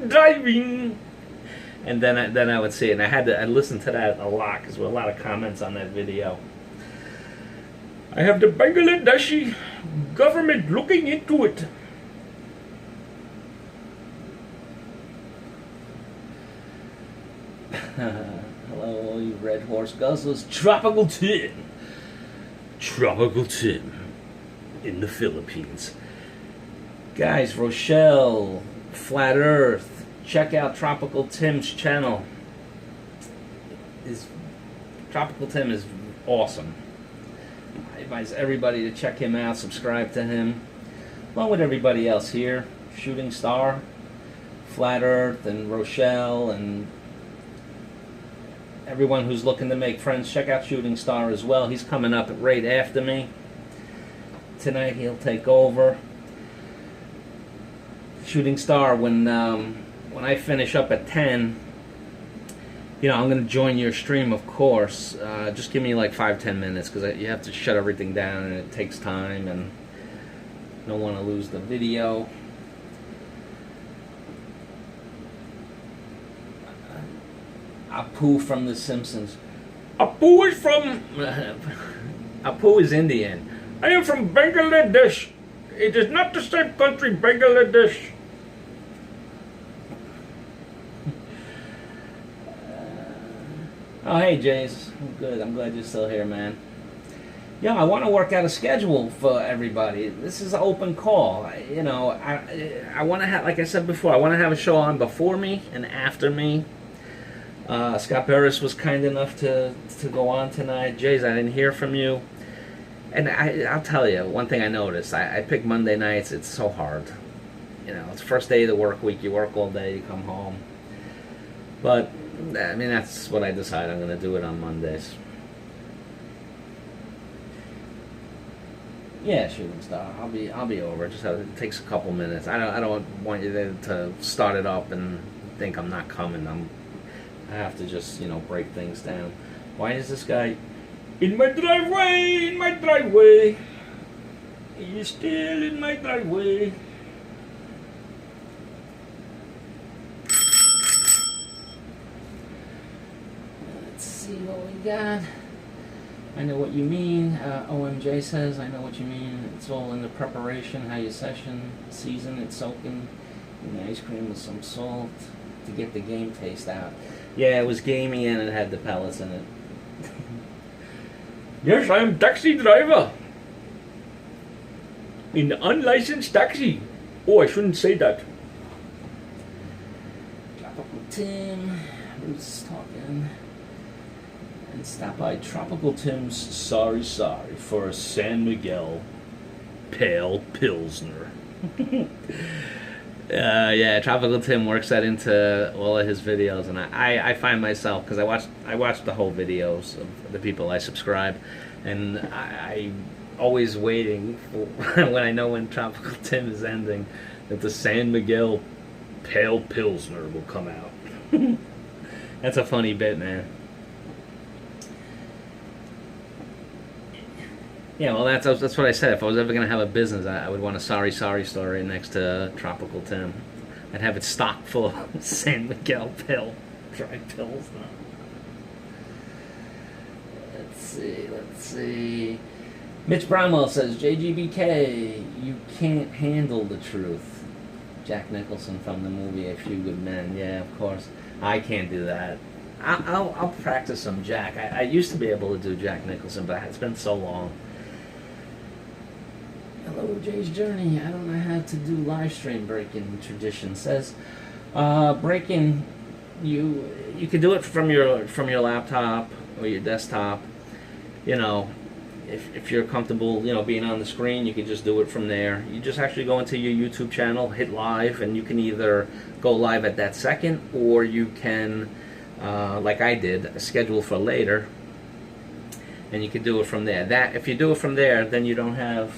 And then I would see it, and I listened to that a lot because there were a lot of comments on that video. I have the Bangladeshi government looking into it. Hello, all you Red Horse Guzzlers. Tropical Tim in the Philippines. Guys, Rochelle, Flat Earth, check out Tropical Tim's channel. Tropical Tim is awesome. I advise everybody to check him out, subscribe to him, along with everybody else here. Shooting Star, Flat Earth, and Rochelle, and everyone who's looking to make friends. Check out Shooting Star as well. He's coming up right after me. Tonight he'll take over. Shooting Star, when I finish up at 10, you know, I'm going to join your stream, of course. Just give me like 5-10 minutes because you have to shut everything down and it takes time and I don't want to lose the video. Apu from The Simpsons. Apu is from... Apu is Indian. I am from Bangladesh. It is not the same country, Bangladesh. Oh, hey, Jace. Good. I'm glad you're still here, man. Yeah, I want to work out a schedule for everybody. This is an open call. You know, I want to have, like I said before, I want to have a show on before me and after me. Scott Barris was kind enough to go on tonight. Jace, I didn't hear from you. And I'll tell you, one thing I noticed, I pick Monday nights, it's so hard. You know, it's the first day of the work week, you work all day, you come home. But, I mean, that's what I decide. I'm going to do it on Mondays. Yeah, Shooting Star. I'll be over. It takes a couple minutes. I don't want you to start it up and think I'm not coming. I have to just, you know, break things down. Why is this guy In my driveway. He's still in my driveway. Let's see what we got. I know what you mean. OMJ says, I know what you mean. It's all in the preparation, how you season it, soaking in the ice cream with some salt to get the game taste out. Yeah, it was gamey and it had the pellets in it. Yes, I am taxi driver. In the unlicensed taxi. Oh, I shouldn't say that. Tropical Tim, who's talking? And stop by Tropical Tim's Sorry for a San Miguel Pale Pilsner. Yeah, Tropical Tim works that into all of his videos, and I find myself, because I watch the whole videos of the people I subscribe, and I always waiting for when I know when Tropical Tim is ending, that the San Miguel Pale Pilsner will come out. That's a funny bit, man. Yeah, well, that's what I said. If I was ever going to have a business, I would want a sorry story next to Tropical Tim. I'd have it stocked full of San Miguel Pale dry pills. Let's see. Mitch Bramwell says, JGBK, you can't handle the truth. Jack Nicholson from the movie A Few Good Men. Yeah, of course. I can't do that. I'll practice some Jack. I used to be able to do Jack Nicholson, but it's been so long. Hello, Jay's Journey. I don't know how to do live stream break-in tradition. Says, break-in, you can do it from your laptop or your desktop. You know, if you're comfortable, being on the screen, you can just do it from there. You just actually go into your YouTube channel, hit live, and you can either go live at that second, or you can, like I did, schedule for later, and you can do it from there. If you do it from there, then you don't have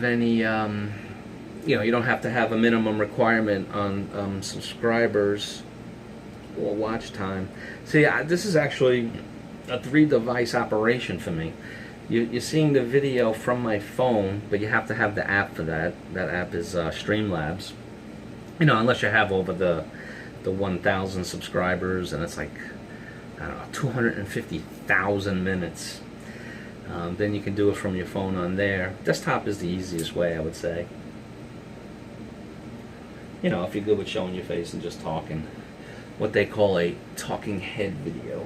any, you don't have to have a minimum requirement on subscribers or watch time. See, this is actually a 3-device operation for me. You're seeing the video from my phone, but you have to have the app for that. That app is Streamlabs. Unless you have over the 1,000 subscribers, and it's like, I don't know, 250,000 minutes. Then you can do it from your phone on there. Desktop is the easiest way, I would say. If you're good with showing your face and just talking. What they call a talking head video.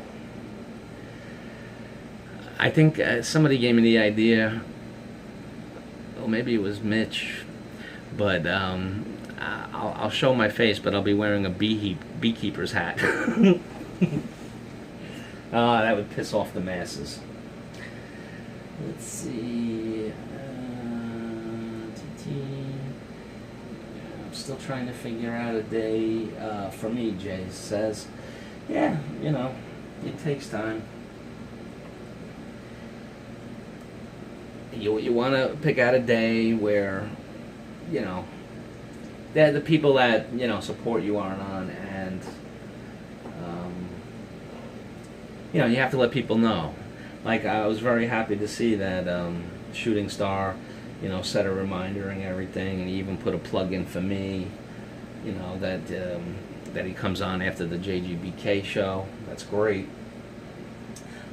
I think somebody gave me the idea, or maybe it was Mitch, but I'll show my face, but I'll be wearing a beekeeper's hat. That would piss off the masses. Let's see. I'm still trying to figure out a day for me, Jay says. Yeah, it takes time. You want to pick out a day where, the people that, support you aren't on, and, you have to let people know. Like, I was very happy to see that Shooting Star, set a reminder and everything, and he even put a plug in for me, that he comes on after the JGBK show. That's great.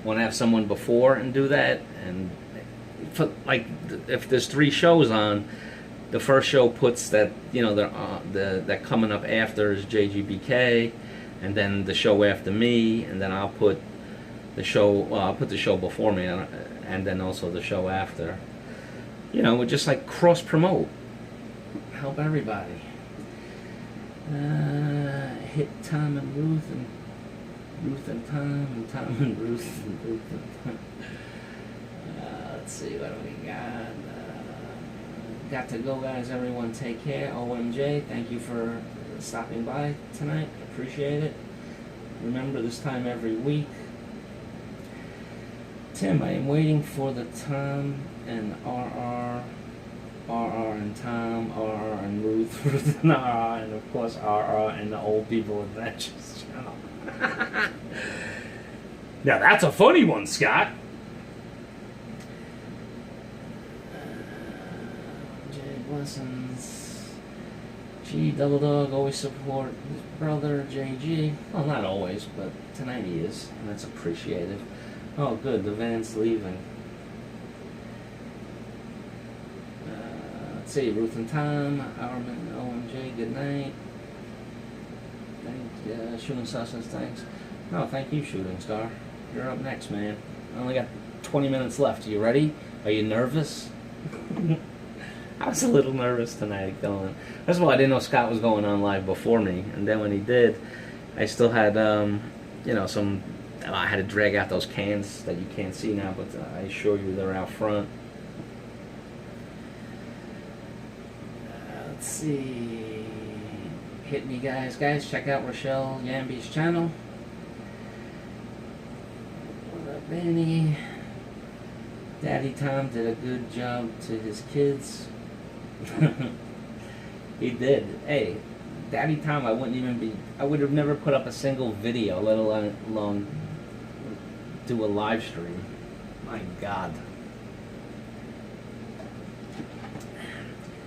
Want to have someone before and do that, and if there's 3 shows on, the first show puts that, that coming up after is JGBK, and then the show after me, and then I'll put the show before me, and then also the show after. We're just like cross promote, help everybody. Hit Tom and Ruth, and Ruth and Tom, and Tom and Ruth, and Ruth and Tom. Let's see, what do we got? Got to go, guys. Everyone take care. OMJ, thank you for stopping by tonight. Appreciate it. Remember, this time every week. Tim, I am waiting for the Tom and RR and Tom, RR and Ruth, Ruth and RR, and of course RR and the Old People Adventures channel. Now that's a funny one, Scott. Jay Blessings. G Double Dog always support his brother JG. Well, not always, but tonight he is, and that's appreciated. Oh, good. The van's leaving. Let's see. Ruth and Tom, Hourman, OMJ. Good night. Thank Shooting Star says thanks. No, thank you, Shooting Star. You're up next, man. I only got 20 minutes left. Are you ready? Are you nervous? I was a little nervous tonight going. First of all, I didn't know Scott was going on live before me, and then when he did, I still had, some. I had to drag out those cans that you can't see now, but I assure you they're out front. Let's see. Hit me, guys. Guys, check out Rochelle Yamby's channel. What up, Benny? Daddy Tom did a good job to his kids. He did. Hey, Daddy Tom, I would have never put up a single video, let alone do a live stream. My God.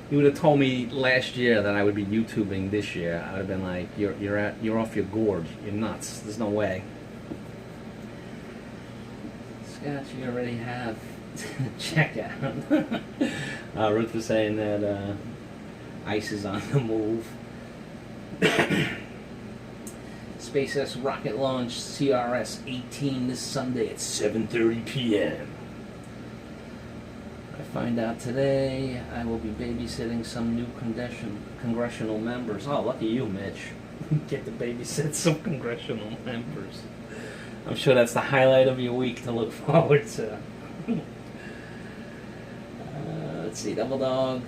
You would have told me last year that I would be YouTubing this year. I would have been like, you're off your gourd. You're nuts. There's no way. Scott, you already have checkout. Ruth was saying that ICE is on the move. SpaceX rocket launch CRS-18 this Sunday at 7:30 p.m. I find out today I will be babysitting some new congressional members. Oh, lucky you, Mitch. Get to babysit some congressional members. I'm sure that's the highlight of your week to look forward to. Let's see, Double Dog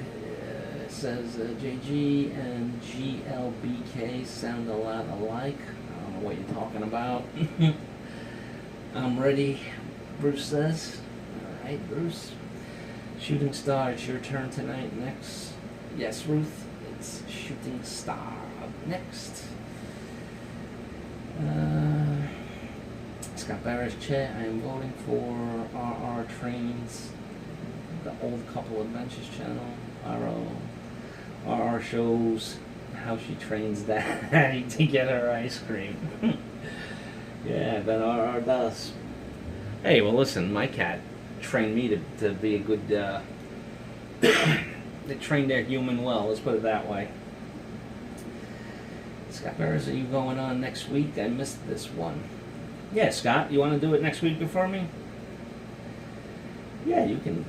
says JG and GLBK sound a lot alike. I don't know what you're talking about. I'm ready, Bruce says. Alright, Bruce. Shooting Star, it's your turn tonight. Next. Yes, Ruth, it's Shooting Star up next. Scott Barris chat, I am voting for RR Trains, the Old Couple Adventures channel. RR shows how she trains Daddy to get her ice cream. Yeah, I bet RR does. Hey, well listen, my cat trained me to be a good, they trained their human well, let's put it that way. Scott Barris, are you going on next week? I missed this one. Yeah, Scott, you want to do it next week before me? Yeah, you can.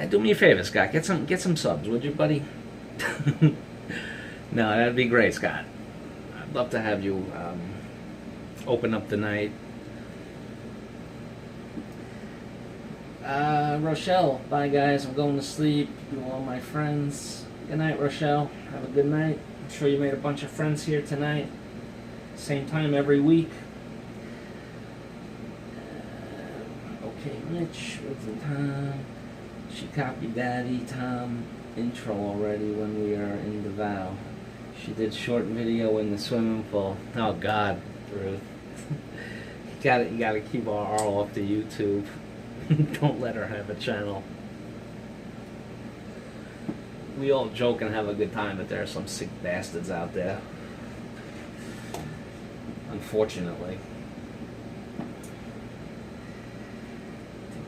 Do me a favor, Scott. Get some subs, would you, buddy? No, that'd be great, Scott. I'd love to have you open up the night. Rochelle, bye guys. I'm going to sleep. You all my friends. Good night, Rochelle. Have a good night. I'm sure you made a bunch of friends here tonight. Same time every week. Okay, Mitch, with Tom. She copied Daddy Tom intro already when we are in the vow. She did short video in the swimming pool. Oh God, Ruth. you gotta keep our off the YouTube. Don't let her have a channel. We all joke and have a good time, but there are some sick bastards out there. Unfortunately.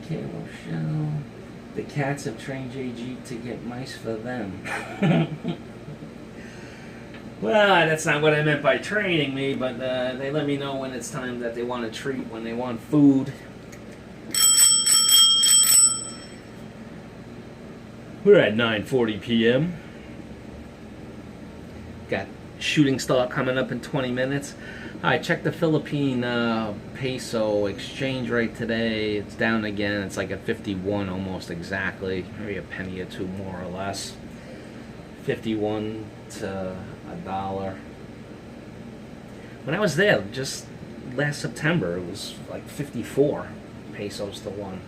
Okay, Rochelle. The cats have trained JG to get mice for them. Well, that's not what I meant by training me, but they let me know when it's time that they want a treat, when they want food. We're at 9:40 p.m. Got Shooting Star coming up in 20 minutes. Alright, check the Philippine peso exchange rate today. It's down again. It's like at 51 almost exactly. Maybe a penny or two more or less. 51 to $1. When I was there just last September, it was like 54 pesos to 1.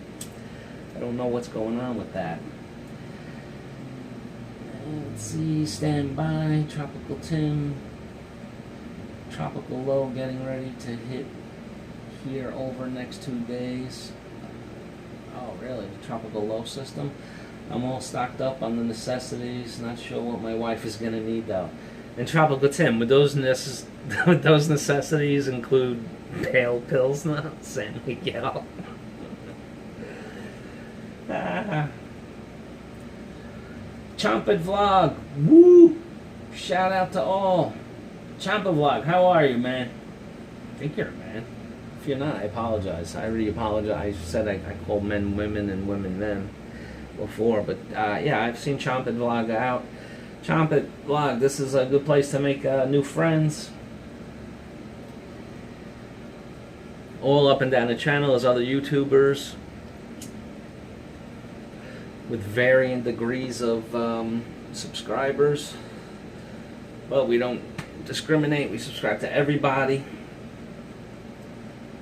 I don't know what's going on with that. Let's see, stand by, Tropical Tim. Tropical low getting ready to hit here over next 2 days. Oh, really? The tropical low system? I'm all stocked up on the necessities. Not sure what my wife is gonna need though. And Tropical Tim, would those would those necessities include pale pills now? San Miguel. Chompet Vlog, woo! Shout out to all. Chompet Vlog, how are you, man? I think you're a man. If you're not, I apologize. I already apologize. I said I called men women and women men before, but yeah, I've seen Chompet Vlog out. Chompet Vlog, this is a good place to make new friends. All up and down the channel is other YouTubers with varying degrees of subscribers, but we don't discriminate. We subscribe to everybody.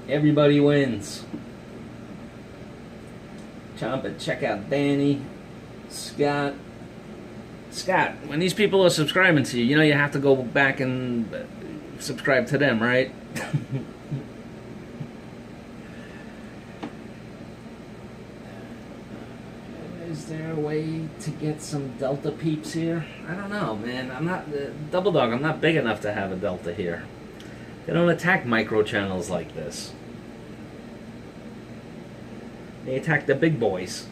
Everybody wins. Chompet, check out Danny, Scott. Scott, when these people are subscribing to you, you know you have to go back and subscribe to them, right? Is there a way to get some Delta peeps here? I don't know, man. I'm not Double Dog. I'm not big enough to have a Delta here. They don't attack micro channels like this. They attack the big boys.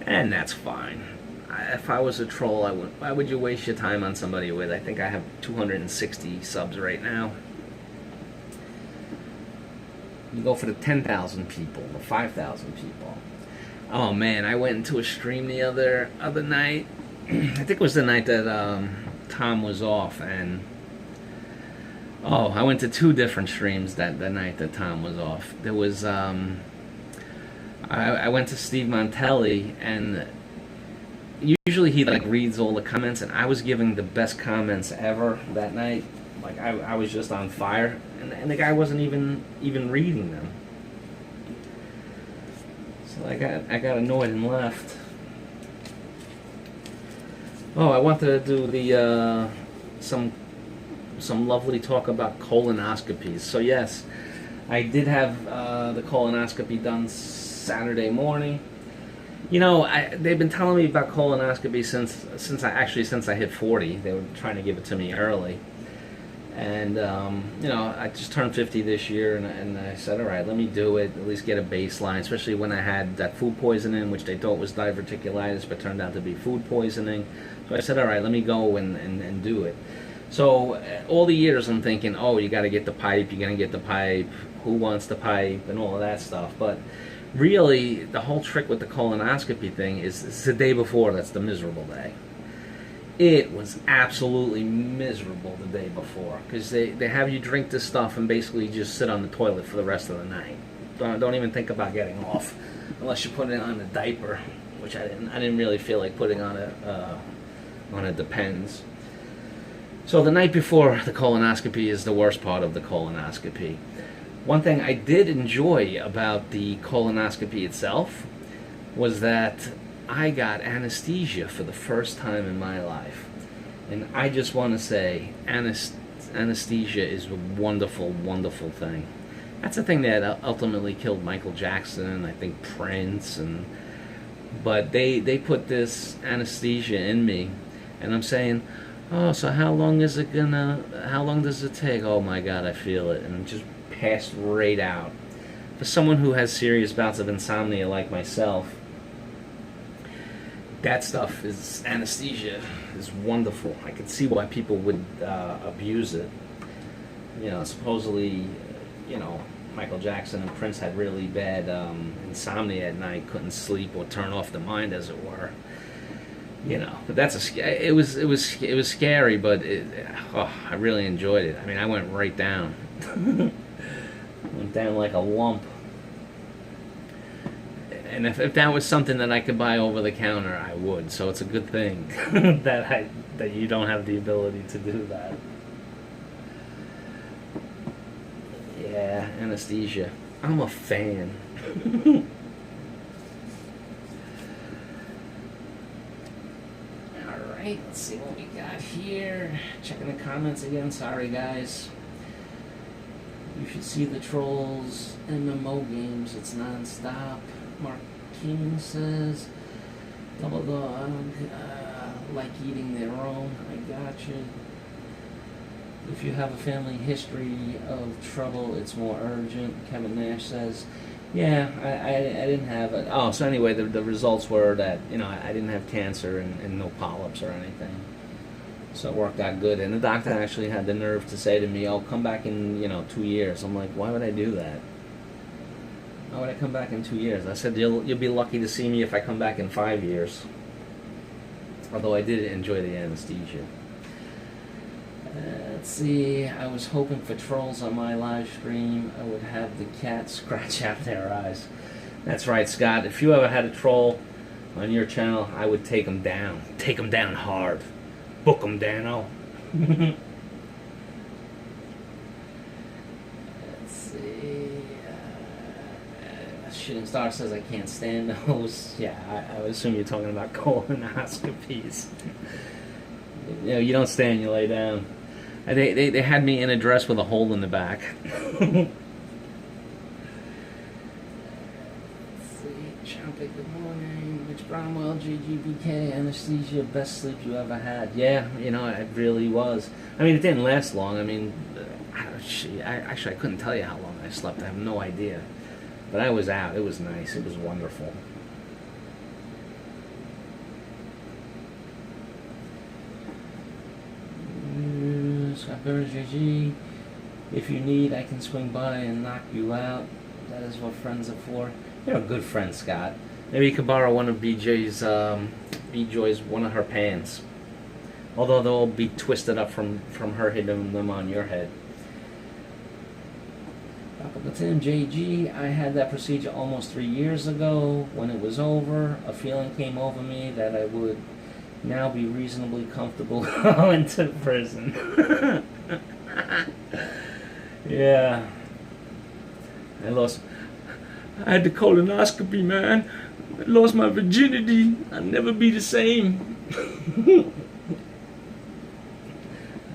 And that's fine. If I was a troll, why would you waste your time on somebody with? I think I have 260 subs right now. You go for the 10,000 people, the 5,000 people. Oh man, I went into a stream the other night. I think it was the night that Tom was off, and I went to 2 different streams the night that Tom was off. There was I went to Steve Montelli, and usually he like reads all the comments, and I was giving the best comments ever that night. Like I was just on fire, and the guy wasn't even reading them. So I got annoyed and left. Oh, I wanted to do the some lovely talk about colonoscopies. So yes, I did have the colonoscopy done Saturday morning. You know, they've been telling me about colonoscopy since I hit 40. They were trying to give it to me early. And, you know, I just turned 50 this year, and I said, all right, let me do it, at least get a baseline, especially when I had that food poisoning, which they thought was diverticulitis, but turned out to be food poisoning. So I said, all right, let me go and do it. So all the years I'm thinking, oh, you got to get the pipe, you're going to get the pipe, who wants the pipe, and all of that stuff. But really, the whole trick with the colonoscopy thing is it's the day before that's the miserable day. It was absolutely miserable the day before, because they have you drink this stuff and basically just sit on the toilet for the rest of the night. Don't even think about getting off, unless you put it on a diaper, which I didn't really feel like putting on it Depends. So the night before the colonoscopy is the worst part of the colonoscopy. One thing I did enjoy about the colonoscopy itself was that I got anesthesia for the first time in my life. And I just want to say, anesthesia is a wonderful, wonderful thing. That's the thing that ultimately killed Michael Jackson, I think Prince, but they put this anesthesia in me, and I'm saying, oh, so how long does it take? Oh my God, I feel it, and just passed right out. For someone who has serious bouts of insomnia like myself, that stuff anesthesia is wonderful. I could see why people would abuse it. You know, supposedly, you know, Michael Jackson and Prince had really bad insomnia at night, couldn't sleep or turn off the mind, as it were. You know, but it was scary, but I really enjoyed it. I mean, I went right down, went down like a lump. And if that was something that I could buy over the counter, I would. So it's a good thing that you don't have the ability to do that. Yeah, anesthesia. I'm a fan. Alright, let's see what we got here. Checking the comments again. Sorry, guys. You should see the Trolls MMO games. It's non-stop. Marquine says, double dog, like eating their own. I got you. If you have a family history of trouble, it's more urgent. Kevin Nash says, yeah, I didn't have it. Oh, so anyway, the results were that, I didn't have cancer and no polyps or anything. So it worked out good. And the doctor actually had the nerve to say to me, oh, come back in, 2 years. I'm like, why would I do that? Why would I come back in 2 years? I said, you'll be lucky to see me if I come back in 5 years. Although I did enjoy the anesthesia. Let's see, I was hoping for trolls on my live stream. I would have the cats scratch out their eyes. That's right, Scott. If you ever had a troll on your channel, I would take them down. Take them down hard. Book them, Dano. Let's see. Shooting Star says I can't stand those. Yeah, I would assume you're talking about colonoscopies. You don't stand, you lay down. They had me in a dress with a hole in the back. Let's see. Chompy, good morning. Mitch Bromwell, GGBK, anesthesia, best sleep you ever had. Yeah, it really was. I mean, it didn't last long. I mean, I couldn't tell you how long I slept. I have no idea. But I was out. It was nice. It was wonderful. Scott Burns, JG. If you need, I can swing by and knock you out. That is what friends are for. You're a good friend, Scott. Maybe you could borrow one of B-Joy's, one of her pants. Although they'll be twisted up from her hitting them on your head. Tim, JG, I had that procedure almost 3 years ago. When it was over, a feeling came over me that I would now be reasonably comfortable going to prison. Yeah. I had the colonoscopy, man. I lost my virginity. I'll never be the same.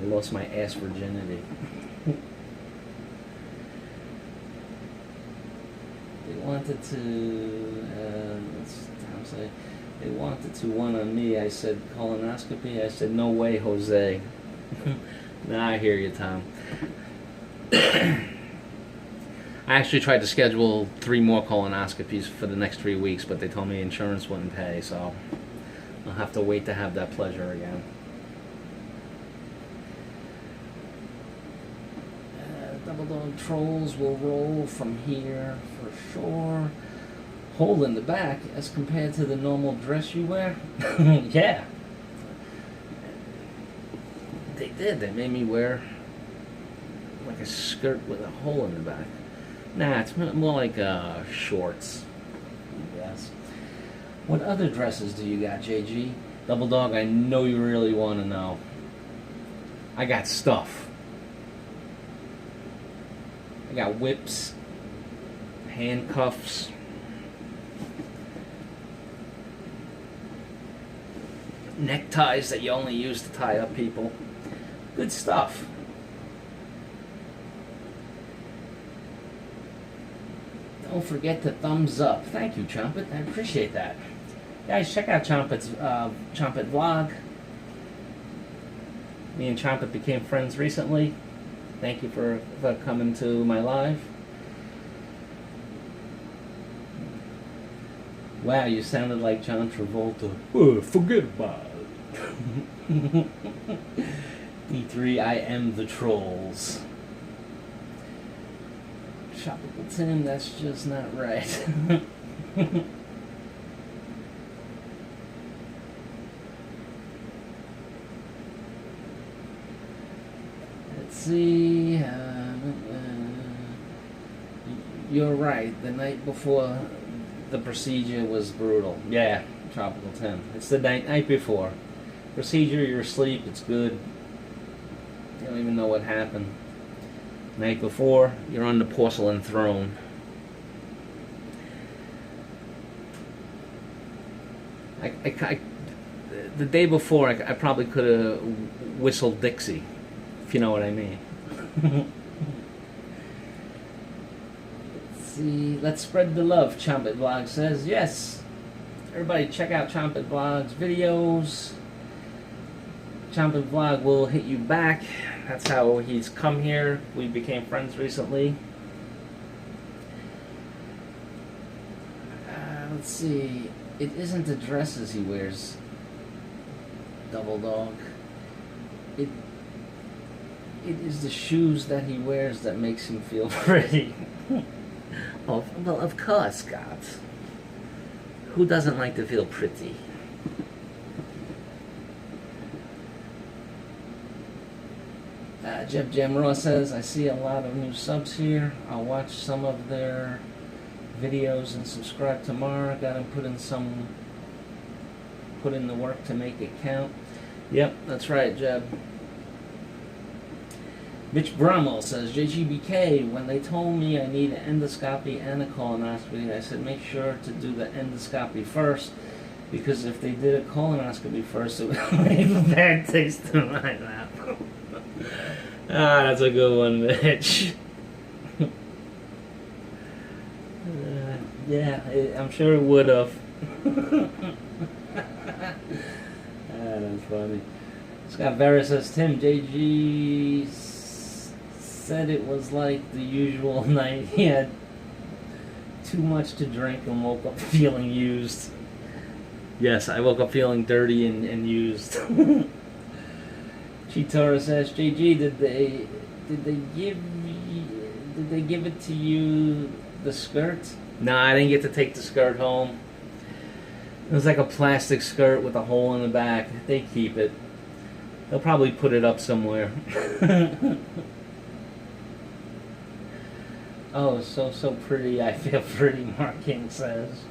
I lost my ass virginity. They wanted to, what's Tom say? They wanted to one on me. I said colonoscopy. I said no way, Jose. Nah, I hear you, Tom. I actually tried to schedule 3 more colonoscopies for the next 3 weeks, but they told me insurance wouldn't pay, so I'll have to wait to have that pleasure again. Double Dog Trolls will roll from here for sure. Hole in the back as compared to the normal dress you wear? Yeah. They did. They made me wear like a skirt with a hole in the back. Nah, it's more like shorts, I guess. What other dresses do you got, JG? Double Dog, I know you really want to know. I got stuff. I got whips, handcuffs, neckties that you only use to tie up people. Good stuff. Don't forget to thumbs up. Thank you, Chompet. I appreciate that. Guys, check out Chompet's Chompet vlog. Me and Chompet became friends recently. Thank you for coming to my live. Wow, you sounded like John Travolta. Oh, forget about it. D3, I am the trolls. Tropical Tim, that's just not right. Let's see. You're right. The night before the procedure was brutal. Yeah, Tropical Tim. It's the night before. Procedure, you're asleep, it's good. You don't even know what happened. Night before, you're on the porcelain throne. The day before, I probably could have whistled Dixie, if you know what I mean. Let's see. Let's spread the love, Chompet Vlog says. Yes. Everybody check out Chompet Vlog's videos. Chompet Vlog will hit you back. That's how he's come here. We became friends recently. Let's see. It isn't the dresses he wears, Double Dog. It is the shoes that he wears that makes him feel pretty. Well, of course, Scott. Who doesn't like to feel pretty? Jeff Jamroa says, I see a lot of new subs here. I'll watch some of their videos and subscribe tomorrow. Gotta put in the work to make it count. Yep, that's right, Jeb. Mitch Brummel says, JGBK, when they told me I need an endoscopy and a colonoscopy, I said make sure to do the endoscopy first, because if they did a colonoscopy first, it would leave a bad taste in my mouth. Ah, that's a good one, Mitch. Yeah, I'm sure it would have. That's funny. Scott Vera says, Tim, JG said it was like the usual night. He had too much to drink and woke up feeling used. Yes, I woke up feeling dirty and used. Chitara says, JG, did they give it to you, the skirt? No, I didn't get to take the skirt home. It was like a plastic skirt with a hole in the back. They keep it. They'll probably put it up somewhere. Oh, so pretty. I feel pretty, Mark King says.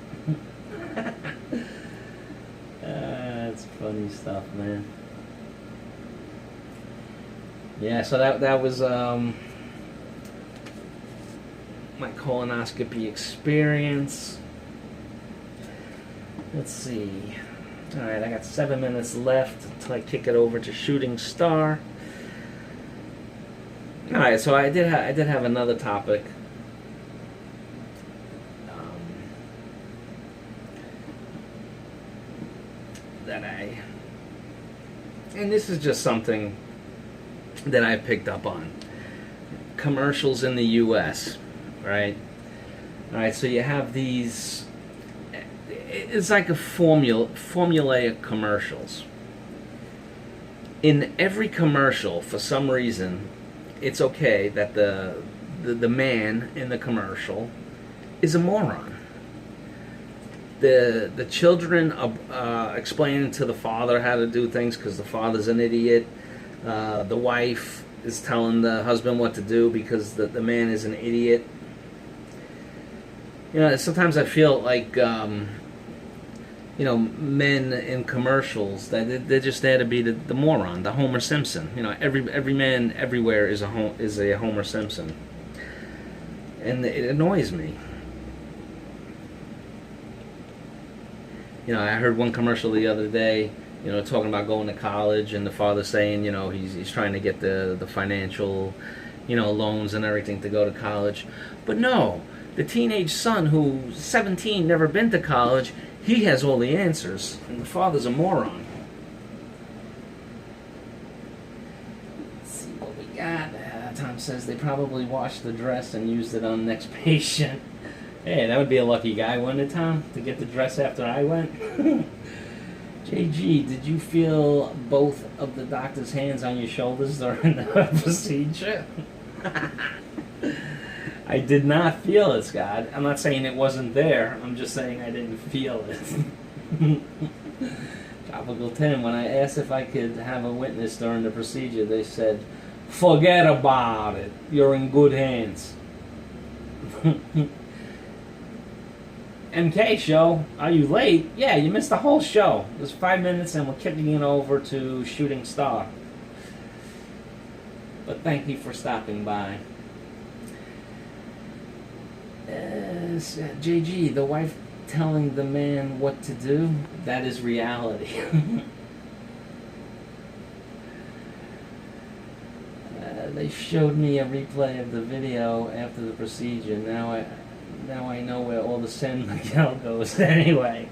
That's funny stuff, man. Yeah, so that was my colonoscopy experience. Let's see. All right, I got 7 minutes left until I kick it over to Shooting Star. All right, so I did have another topic. And this is just something that I picked up on. Commercials in the U.S., right? All right, so you have these. It's like a formulaic commercials. In every commercial, for some reason, it's okay that the man in the commercial is a moron. The children explaining to the father how to do things because the father's an idiot. The wife is telling the husband what to do because the man is an idiot. You know, sometimes I feel like men in commercials that they're just there to be the moron, the Homer Simpson. You know, every man everywhere is a Homer Simpson, and it annoys me. You know, I heard one commercial the other day, talking about going to college, and the father saying, he's trying to get the financial, loans and everything to go to college. But no, the teenage son who's 17, never been to college, he has all the answers, and the father's a moron. Let's see what we got. Tom says they probably washed the dress and used it on the next patient. Hey, that would be a lucky guy, wouldn't it, Tom? To get the dress after I went? JG, did you feel both of the doctor's hands on your shoulders during the procedure? I did not feel it, Scott. I'm not saying it wasn't there. I'm just saying I didn't feel it. Tropical Tim, when I asked if I could have a witness during the procedure, they said, forget about it. You're in good hands. MK show, are you late? Yeah, you missed the whole show. It was 5 minutes and we're kicking it over to Shooting Star. But thank you for stopping by. JG, the wife telling the man what to do, that is reality. They showed me a replay of the video after the procedure. Now I know where all the San Miguel goes anyway.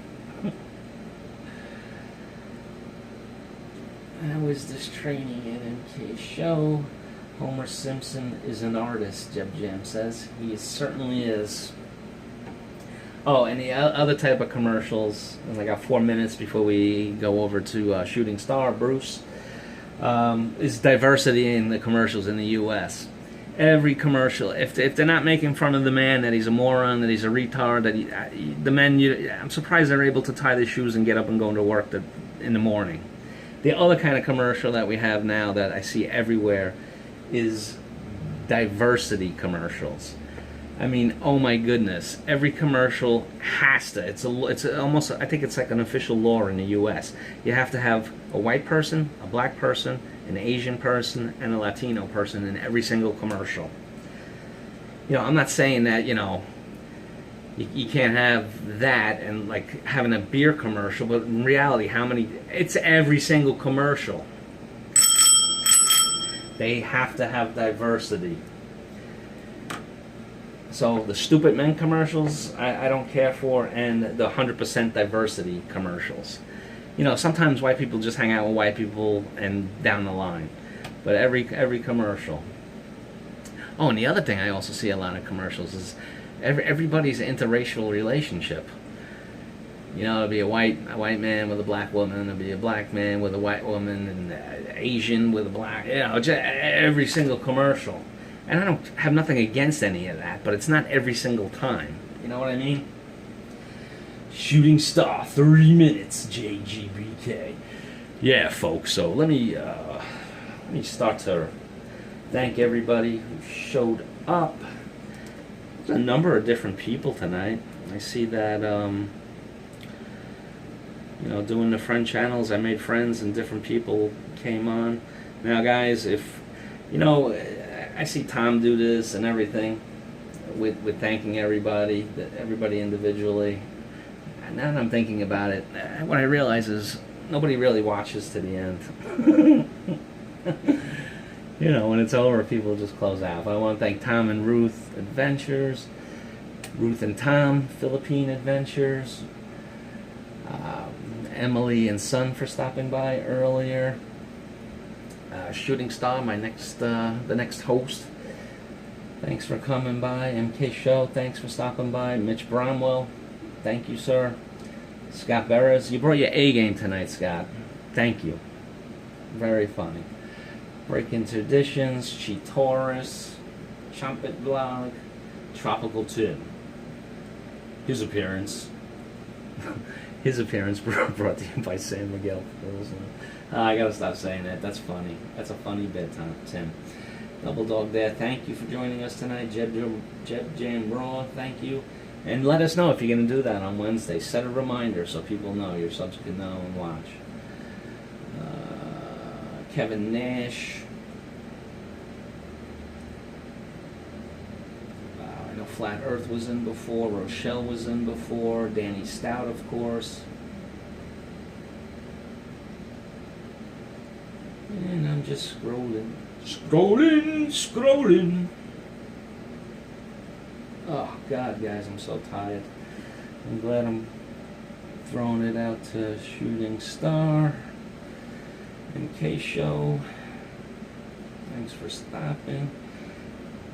How is this training at MK show? Homer Simpson is an artist, Jeb Jam says. He certainly is. Oh, and the other type of commercials, and I got 4 minutes before we go over to Shooting Star, Bruce, is diversity in the commercials in the U.S. Every commercial, if they're not making fun of the man, that he's a moron, that he's a retard, that the men, I'm surprised they're able to tie their shoes and get up and go to work in the morning. The other kind of commercial that we have now that I see everywhere is diversity commercials. I mean, oh my goodness! Every commercial has to. It's almost. I think it's like an official law in the U.S. You have to have a white person, a black person, an Asian person, and a Latino person in every single commercial. You know, I'm not saying that you can't have that and like having a beer commercial, but in reality, it's every single commercial. They have to have diversity. So the stupid men commercials, I don't care for, and the 100% diversity commercials. You know, sometimes white people just hang out with white people and down the line. But every commercial. Oh, and the other thing I also see a lot of commercials is everybody's interracial relationship. You know, it'll be a white man with a black woman, it'll be a black man with a white woman, and Asian with a black, just every single commercial. And I don't have nothing against any of that, but it's not every single time. You know what I mean? Shooting Star, 3 minutes, JGBK. Yeah, folks, so let me start to thank everybody who showed up. There's a number of different people tonight. I see that, doing the friend channels, I made friends and different people came on. Now, guys, if, I see Tom do this and everything with thanking everybody individually. And now that I'm thinking about it, what I realize is nobody really watches to the end. When it's over, people just close out. I want to thank Tom and Ruth Adventures, Ruth and Tom Philippine Adventures, Emily and Son for stopping by earlier. Shooting Star, the next host. Thanks for coming by. MK Show, thanks for stopping by. Mitch Bromwell, thank you, sir. Scott Beres, you brought your A game tonight, Scott. Thank you. Very funny. Breaking Traditions, Cheetorus, Chumpet Blog, Tropical Tim. His appearance brought to you by San Miguel. I gotta stop saying that. That's funny. That's a funny bit, Tim. Double Dog there. Thank you for joining us tonight. Jeb Jam Raw, thank you. And let us know if you're going to do that on Wednesday. Set a reminder so people know, your subs can know and watch. Kevin Nash. I know Flat Earth was in before. Rochelle was in before. Danny Stout, of course. And I'm just scrolling. Scrolling. Oh, God, guys, I'm so tired. I'm glad I'm throwing it out to Shooting Star. MK Show. Thanks for stopping.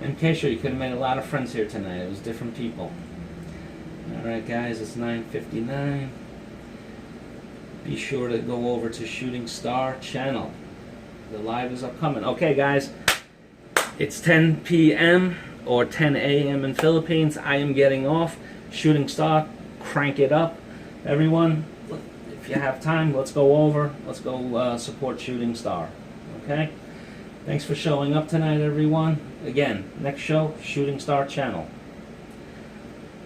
MK Show, you could have made a lot of friends here tonight. It was different people. Alright, guys, it's 9:59. Be sure to go over to Shooting Star channel. The live is upcoming. Okay, guys, it's 10 p.m. or 10 a.m. in Philippines. I am getting off. Shooting Star, crank it up. Everyone, if you have time, let's go over. Let's go support Shooting Star. Okay? Thanks for showing up tonight, everyone. Again, next show, Shooting Star channel.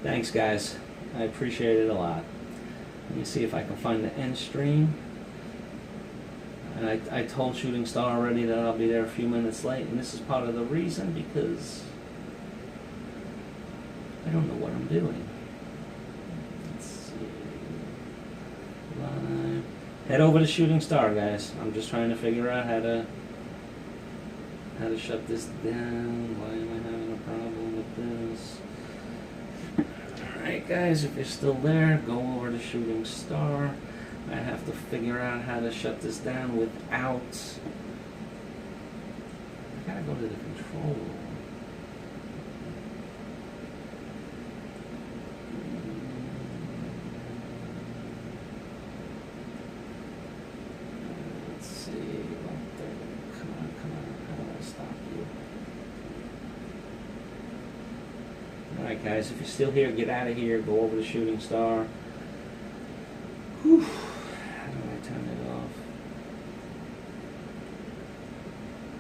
Thanks, guys. I appreciate it a lot. Let me see if I can find the end stream. And I told Shooting Star already that I'll be there a few minutes late, and this is part of the reason because I don't know what I'm doing. Let's see. Live. Head over to Shooting Star, guys. I'm just trying to figure out how to shut this down. Why am I having a problem with this? Alright guys, if you're still there, go over to Shooting Star. I have to figure out how to shut this down without... I gotta go to the control room. Let's see, right there. Come on, how do I stop you? Alright guys, if you're still here, get out of here, go over to Shooting Star. Whew. How do I turn it off?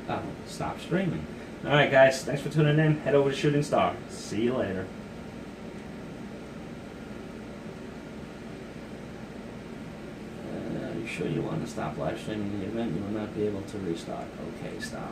Oh, stop streaming. Alright guys, thanks for tuning in. Head over to Shooting Star. See you later. Are you sure you want to stop live streaming the event? You will not be able to restart. Okay, stop.